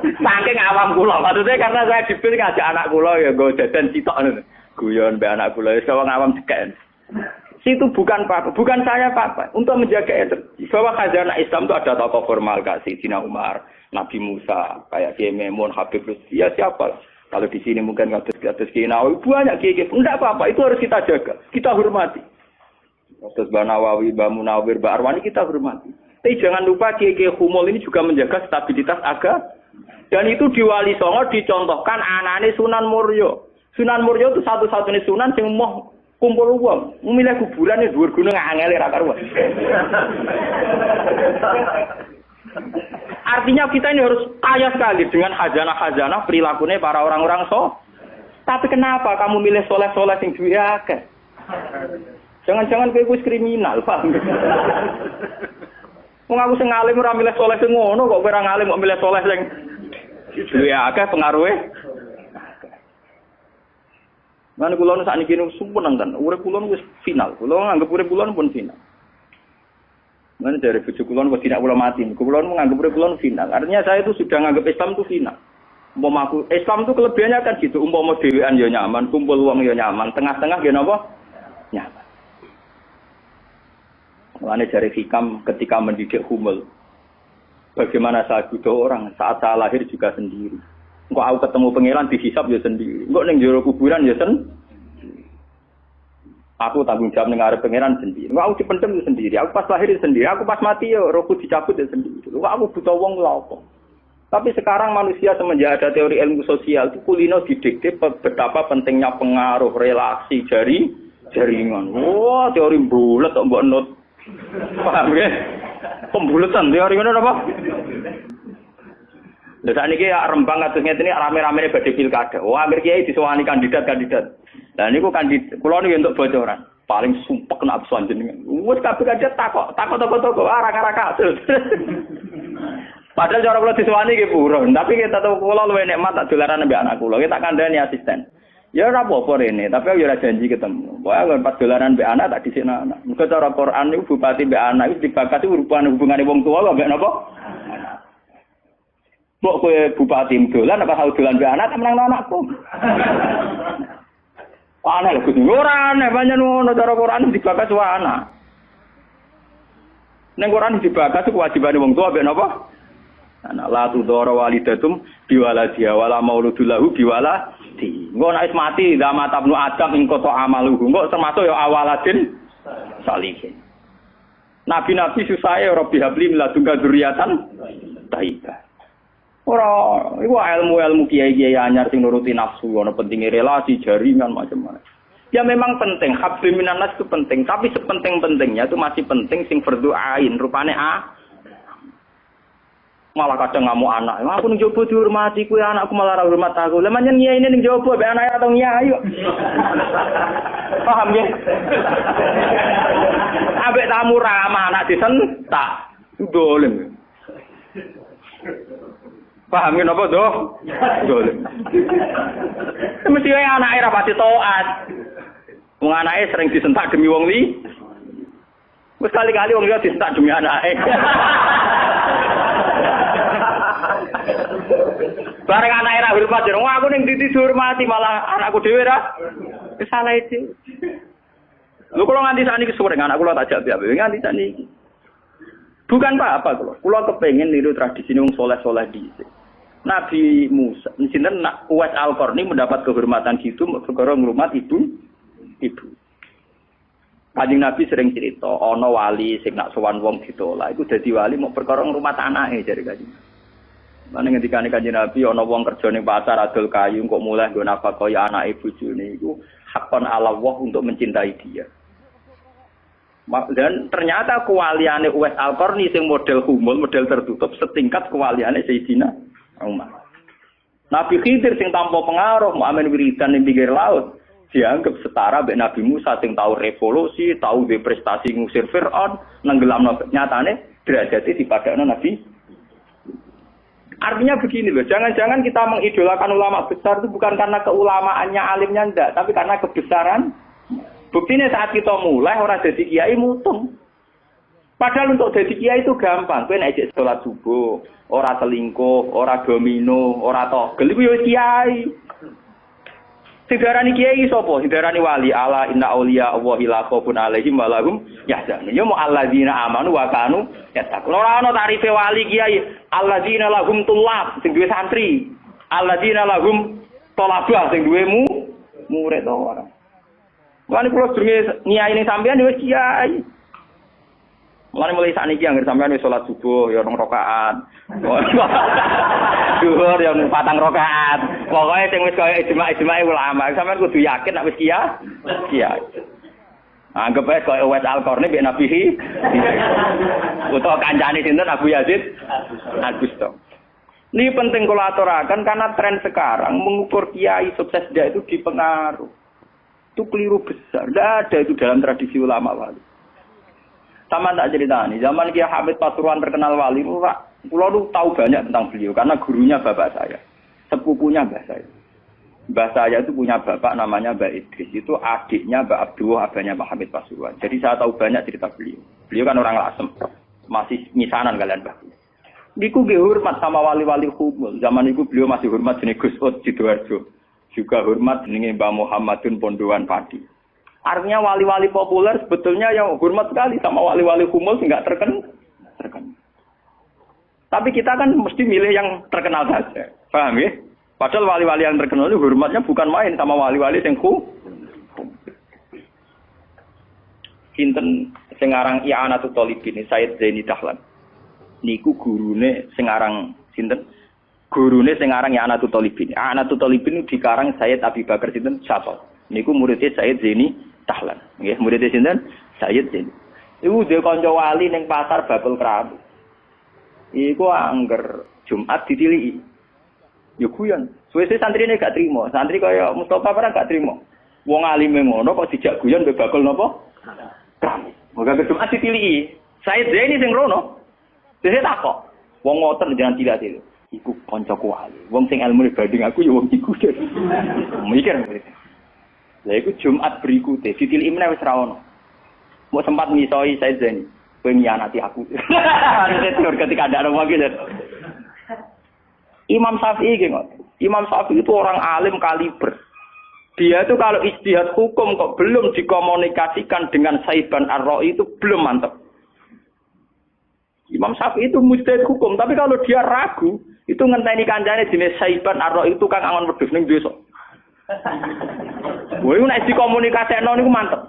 Saking awam kula, maksudnya karena saya dipil ngajak anak kula ya nggo jajan sitok ngono. Guyon mbek anak kula wis wong awam cekek. Situ bukan apa, bukan saya apa, untuk menjaga itu. Bahwa khazanah Islam itu ada tokoh formal kayak Sayyidina Umar, Nabi Musa, kayak Kiai Maimun, Habib Lutfi, ya siapa? Kalau di sini mungkin kados Kiai Nawawi, banyak kiai. Enggak apa-apa, itu harus kita jaga, kita hormati. Terus Mbak Nawawi, Mbak Munawir, Mbak Arwani kita hormati. Tapi jangan lupa kiai-kiai humul ini juga menjaga stabilitas agama. Dan itu di Wali Songo dicontohkan anane Sunan Muryo. Sunan Muryo itu satu-satunya sunan yang mau kumpul uang. Memilih kuburan yang dhuwur gunung angel ra karuan. Artinya kita ini harus kaya sekali dengan khazanah-khazanah perilakunya para orang-orang Tapi kenapa kamu milih soleh-soleh yang duwe akeh? Jangan-jangan kowe wis kriminal, Pak. Wong aku sing ngalim ora milih soleh sing ngono kok kowe ora ngalim kok milih soleh sing duwe akeh pengaruhe. Mana kula nu sakniki nu sumpun nang urip kula wis final. Kula nganggep urip kula pun final. Mana dari bojo kula kok tidak kula mati. Kula nganggep urip kula final. Artinya saya itu sudah nganggep Islam itu final. Umpama aku Islam itu kelebihannya kan gitu. Umpama dhewean ya nyaman, kumpul wong ya nyaman, tengah-tengah ya napa? Nyaman. Mulane dari hikam ketika mendidik humul. Bagaimana saya butuh orang saat saya lahir juga sendiri. Engko aku ketemu pangeran dihisab ya sendiri. Engko ning jero kuburan ya Aku tanggung jawab ning arep pangeran sendiri. Engko aku dipendem ya sendiri. Aku pas lahir ya sendiri. Aku pas mati ya rohku dicabut ya sendiri. Engko aku butuh wong lha apa? Tapi sekarang manusia semenjak ada teori ilmu sosial itu kulino didikte betapa pentingnya pengaruh relasi jaringan. Wah, teori bulat kok mbok not. Paham ya? Pembulatan teori ngono apa? Lha sakniki Rembang kados ngene rame-ramene badhe pilkada. Wah, akhir kiai disowani kandidat-kandidat. Lah niku kandidat kula niku entuk bocoran. Paling sumpek kena absuan jenengan. Wes kabeh kandidat takok toko-toko arang-arang kasus. Padahal cara kula disowani nggih buron, tapi kita tahu kula luwih nikmat tak dolaran ambek anak kula. Kita kandhani asisten. Ya ora apa-apa rene, tapi yo ora janji ketemu. Pokoke pas dolaran ambek anak tak dhisikno anak. Muga cara Quran niku bupati mbek anak wis dibakati hubungane wong tuwa ambek napa? Mbok kowe bupati dolan apa tau dolan mbek anak menang anakku. Aneh lho Gus. Ora aneh, pancen ngono cara Quran dibakas wae anak. Ning Quran dibakas kewajibane wong tuwa ambek napa? Anak la tudara walidatum biwaladiha wala mauludul lahu biwaladi. Engko nek mati zaman tabnu adam ing kota amaluhu. Engko termasuk ya awaladin salihin. Nabi-nabi susahe Rabbi habli min ladunka dzurriatan thayyibah. Ora iku ilmu-ilmu kiai-kiai anyar sing nuruti nafsu, ana pentinge relasi, jaringan macam-macam. Ya memang penting, habli minan nas itu penting, tapi sepenting-pentingnya itu masih penting sing fardhu ain, rupane malah kadang ngamuk anak. Aku ning jowo dihormati kuwi anakku malah ora hormat aku. Lah manjen nyai ning jowo be anake atau nyai yo. Paham ya? Ambek tamu ramah anak disentak. Dolen. Paham ya napa doh? Dolen. Mesti wae anake ra pati taat. Wong anake sering disentak demi wong li. Wis kali-kali wong liya disentak demi anake. Bareng anak era hormat jero aku ning ndi dihormati malah anakku dhewe ra salah iki. Lho kula nganti sakniki kesuwen anak kula tak jak piye nganti sakniki. Bukan apa-apa kula. Kula kepengin niru tradisi wong saleh-saleh dhisik. Nabi Musa, sinten Uwais Al-Qarni mendapat kehormatan gitu perkara ngrumat ibu. Kanjeng Nabi sering cerita ana wali sing nak sowan wong ditolak iku dadi wali mau perkara ngrumat anake jare kanjeng. Mane ngendikane Kanjeng Nabi ana wong kerja ning pasar adol kayu kok mulai nggo nafkahi anake bojone iku hakon ala Allah untuk mencintai dia. Dan ternyata kewaliane Uwais Al-Qarni sing model humul, model tertutup setingkat kewaliane Sayyidina Umar. Nabi Khidir sing tanpa pengaruh muamen wiridan ning pinggir laut dianggap setara mbek Nabi Musa sing tahu revolusi, tahu prestasi ngusir Firaun, nenggelamno nyatane derajate dipadakno Nabi. Artinya begini loh, jangan-jangan kita mengidolakan ulama besar itu bukan karena keulamaannya, alimnya enggak, tapi karena kebesaran. Buktinya saat kita mulai orang jadi kiai mutung. Padahal untuk jadi kiai itu gampang. Kowe nek salat subuh, ora selingkuh, ora domino, ora togel iku ya kiai. Sing darani kiai sapa? Sing darani wali. Ala inna auliya Allahi la khaufun alaihim wa lahum yahzanun. Ya mu alladzina amanu wa kanu yattaqun. Ora ana tarife wali kiai. Alladzina lahum tulab sing duwe santri. Alladzina lahum talabah sing duwe murid ora. Wani kula durunge nyai ning sampean wis kiai. Mulai sakniki anggere sampean wis salat subuh ya 2 rakaat. Zuhur ya 4 rakaat. Pokoke sing wis kaya ijma' ulama, sampean kudu yakin nek wis kiai. Anggap ae kaya Uwais Al-Qarni mbek Nabi utawa kancane sinten Abu Yazid Al-Bustami. Ini penting kula aturaken karena tren sekarang mengukur kiai sukses dia itu dipengaruh. Itu keliru besar. Tidak ada itu dalam tradisi ulama wali. Sama tak cerita nih, zaman Kiai Hamid Pasuruan terkenal wali, pulau lu tahu banyak tentang beliau karena gurunya bapak saya, sepupunya mbah saya. Mbah saya itu punya bapak namanya Mbak Idris, itu adiknya Mbak Abdullah, abahnya Mbak Hamid Pasuruan. Jadi saya tahu banyak cerita beliau. Beliau kan orang Lasem, masih misanan kalian Mbak. Niku nggih hormat sama wali-wali humul. Zaman itu beliau masih hormat jenenge Gus Ud Sidoarjo. Juga hormat jenenge Mbah Muhammadun Pondowan Padi. Artinya wali-wali populer sebetulnya yang hormat sekali sama wali-wali humul enggak terkenal. Tapi kita kan mesti milih yang terkenal saja. Paham ya? Padahal wali-wali yang terkenal itu hormatnya bukan main sama wali-wali yang Sinten sing aran I'anatul Thalibin Sayyid Zaini Dahlan. Niku gurune sing aran sinten Gurune sing aran ya Anatul Talibin. Anatul Talibin dikarang Sayyid Abi Bakar sinten Syatol. Niku muridé Sayyid Zaini Tahlan. Nggih, muridé sinten? Sayyid Zaini. Iku dhe kanca wali ning pasar bakul kerabu. Iku angger Jumat ditiliki. Ya guyon. Suwe-suwe santrine gak trimo. Santri kaya Mustofa ora gak trimo. Wong alime ngono kok dijak guyon mbek bakul napa? Kerabu. Moga Jumat ditiliki. Sayyid Zaini sing rono. Dhewe takok. Wong ngoten jangan tidak itu. Iku kancaku wali. Wong sing ilmu banding aku ya wong iku. Mikir. Lah iku Jumat berikutnya ditiliki meneh wis ra ono. Mau sempat misoi saya Zaini, pengkhianati aku. Harusnya ketika ada orang lagi. Imam Syafi'i gitu. Imam Syafi'i itu orang alim kaliber. Dia itu kalau ijtihad hukum kok belum dikomunikasikan dengan Saiban Ar-Ra'i itu belum mantap. Imam Syafi'i itu mujtahid hukum, tapi kalau dia ragu, itu ngenteni kancane jenis Saiban Ar-Ra'i itu kang angon wedhus ning desa. Woi nek dikomunikasekno niku mantep.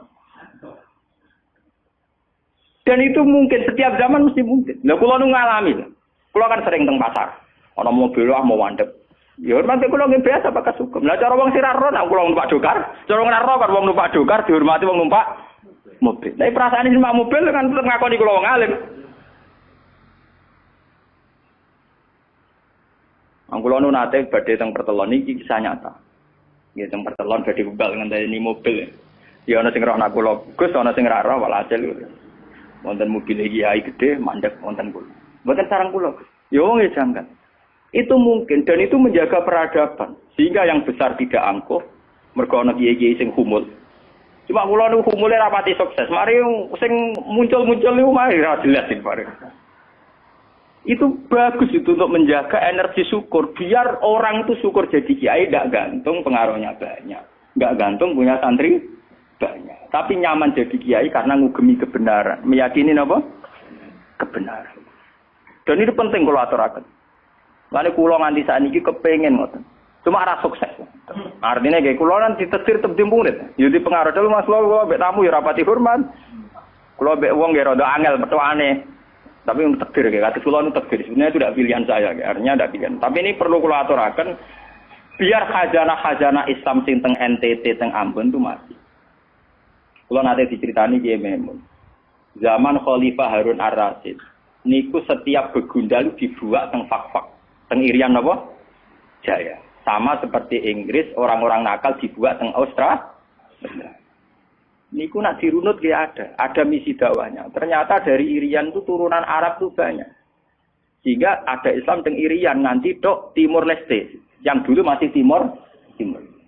Dan itu mungkin setiap zaman mesti mungkin. Lah kula nu ngalami. Kula kan sering teng pasar. Ana mobil mau mandeg. Ya hormati kula nggih biasa pakai hukum. Lah cara wong sira ro nek kula numpak dokar, cara ora ro kan wong numpak dokar dihormati wong numpak mobil. Tapi perasaan iki numpak mobil kan tetep ngakoni kula wong alim. Kula nu nate badhe teng pertelon iki kisah nyata. Nggih teng pertelon badhe bebal ngenteni mobil. Ya ana sing roh nak kula, Gus ana sing ra roh walhasil. Wonten mobil kiai gede mandek wonten kula. Mboten sareng kula. Ya wong janggal. Itu mungkin dan itu menjaga peradaban sehingga yang besar tidak angkuh mergo ana kiai-kiai sing humul. Cuma kula niku humule ra pati sukses. Mari sing muncul-muncul niku mari ra jelas iki bareng. Itu bagus itu untuk menjaga energi syukur biar orang itu syukur jadi kiai tidak gantung pengaruhnya banyak. Enggak gantung punya santri banyak. Tapi nyaman jadi kiai karena ngugemi kebenaran, meyakini apa? Kebenaran. Dan itu penting kalau aturaken. Lalu kula nganti sakniki kepengin ngoten. Cuma ora sukses. Artinya kayak kula nanti ditetir tebih murid. Ya di pengaruh dulu Mas kula mbek tamu ya rapati hormat. Kula mbek wong nggih rada angel petuane. Tapi untuk takdir kayak kata kula nu takdir. Sebenarnya itu tidak pilihan saya, artinya tidak pilihan. Tapi ini perlu kula aturaken biar khazanah-khazanah Islam sing teng NTT teng Ambon itu masih. Kalau nanti diceritani Kiai Maimun, zaman Khalifah Harun Ar-Rasyid, niku setiap begundal dibuat teng fak-fak, teng Irian apa? Jaya. Sama seperti Inggris, orang-orang nakal dibuat teng Australia. Niku nak dirunut dia ada misi dakwahnya. Ternyata dari Irian itu turunan Arab itu banyak. Sehingga ada Islam teng Irian nanti dok Timur Leste, yang dulu masih Timur.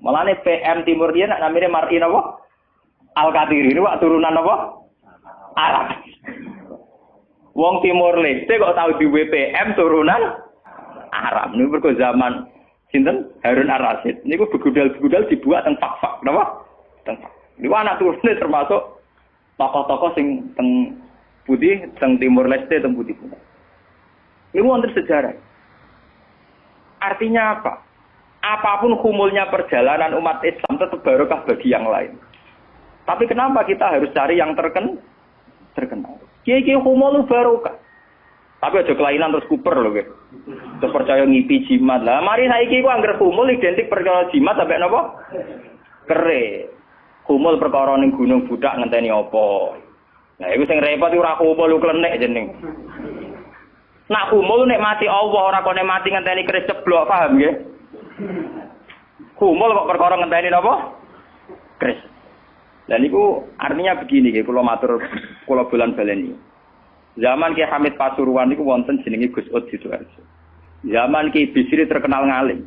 Malahnya PM Timur dia nak namanya Martin apa? Al-Qadiri ini wak turunan apa? Arab. Wong Timur Leste kok tahu di WPM turunan Arab. Ini berko zaman sinten Harun Ar-Rasyid. Ini begudal-begudal dibuat teng fak-fak, napa? Teng fak. Ini anak turunnya termasuk tokoh-tokoh sing teng putih, teng Timur Leste, teng putih. Ini wonten sejarah. Artinya apa? Apapun humulnya perjalanan umat Islam tetap barokah bagi yang lain. Tapi kenapa kita harus cari yang terkenal? Kiai-kiai humul barokah. Tapi aja kelainan terus kuper loh, guys. Terus percaya ngipi jimat lah. Mari saiki ku anggere humul identik perkara jimat sampai napa? Kere. Humul perkara ning gunung budak ngenteni apa? Nah, iku sing repot iku ora humul klenek jeneng. Nak humul nek mati Allah ora kok nek mati ngenteni keris ceblok, paham nggih? Humul kok perkara ngenteni napa? Keris. Dan itu artinya begini, kalau matur, kalau bulan baleni. Zaman Ki Hamid Pasuruan itu wonten jenenge Gus Ud Sidoarjo. Zaman Ki Bisri terkenal ngalim.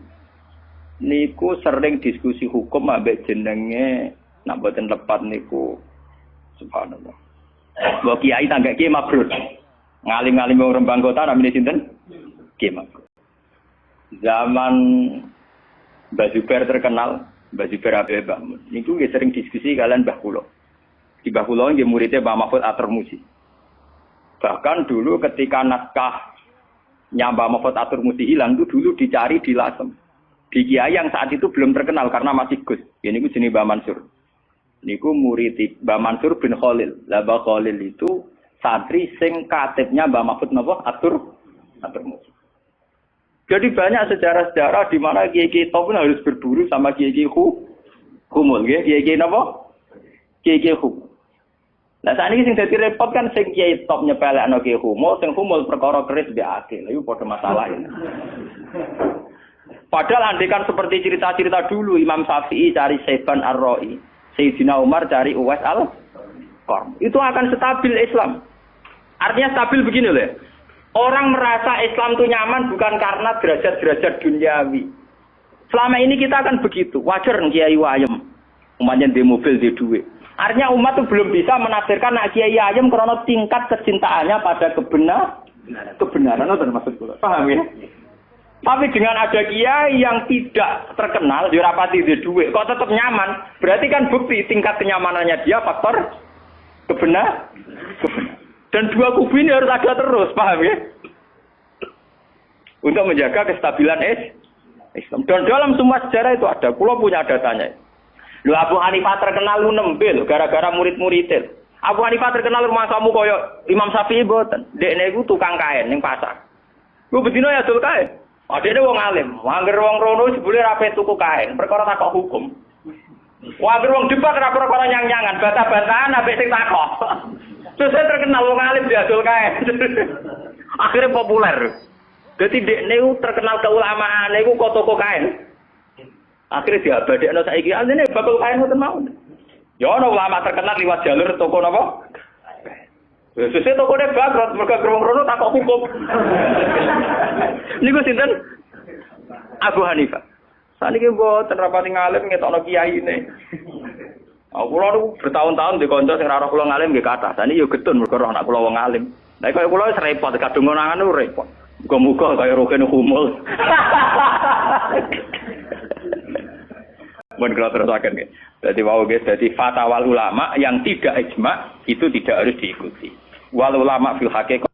Niku sering diskusi hukum ambek jenenge nak boten lepat niku subhanallah. Mbok kiai tangga Ki Mabrur. Ngalim-ngalim wong Rembang Kota namine sinten? Ki Mabrur. Zaman Mbah Zubair terkenal Mbah Zubair Abe Bahmun. Niku nggih sering diskusi kalian Mbah Kula. Di Mbah Kula nggih muridé Mbah Mahfud At-Tirmidzi. Bahkan dulu ketika naskah Mbah Mahfud At-Tirmidzi hilang itu dulu dicari di Lasem. Di kiai yang saat itu belum terkenal karena masih Gus. Ya niku jenenge Mbah Mansur. Niku murid Mbah Mansur bin Khalil. Lah Mbah Khalil itu santri sing katibnya Mbah Mahfud napa? At-Tirmidzi. Jadi banyak sejarah-sejarah di mana kiai-kiai top harus berburu sama kiai-kiai humul, kiai-kiai napa? Kiai-kiai humul. Nah saat ini sing dadi repot kan sing kiai top nyepelekno kiai humul, sing humul perkara keris mbek akil. Lha iku padha masalah ini. Padahal andekan seperti cerita-cerita dulu Imam Syafi'i cari Saiban Ar-Ra'i, Sayyidina Umar cari Uwais Al-Qarn. Itu akan stabil Islam. Artinya stabil begini loh. Orang merasa Islam itu nyaman bukan karena derajat-derajat duniawi. Selama ini kita akan begitu. Wajar kiai wayem. Umatnya di mobil, di duit. Artinya umat itu belum bisa menafsirkan nak kiai ayem karena tingkat kecintaannya pada kebenaran. Itu maksud gue. Paham ya? Tapi dengan ada kiai yang tidak terkenal, dirapati di duit, kok tetap nyaman. Berarti kan bukti tingkat kenyamanannya dia faktor kebenaran. Dan dua kubu ini harus ada terus, paham ya? Untuk menjaga kestabilan Islam. Dan dalam semua sejarah itu ada. Pulau punya datanya. Lu Abu Hanifah terkenal lu nembe gara-gara murid-muridnya. Abu Hanifah terkenal rumah kamu koyo Imam Syafi'i boten. Dekne iku tukang kain ning pasar. Lu bedino ya dul kain. Adene wong alim. Angger wong rono jebule ra pe tuku kain, perkara takok hukum. Angger wong debat ra perkara nyang-nyangan, bantah-bantahan apik sing takok. Terus saya terkenal wong alim diadol kae. Akhirnya populer. Dadi dekne terkenal keulamaan iku kok toko kain. Akhirnya diabadekno saiki asline bakal kain ngoten mawon. Ya ana ulama terkenal liwat jalur toko napa? Sesuk tokone bangkrut mergo wong rono takok hukum. Niku sinten? Abu Hanifah. Saniki mboten rapati ngalim ngetokno kiyaine. Aku lho bertahun-tahun di kanca sing ora kula ngalim nggih kathah. Sane yo getun mergo anak kula wong alim. Lah kaya kula wis repot kadung ngonangan repot. Muga-muga kaya roken humul. Mun kula terusaken nggih. Dadi wau nggih dadi fatwa ulama yang tidak ijma itu tidak harus diikuti. Wal ulama fil haqiqah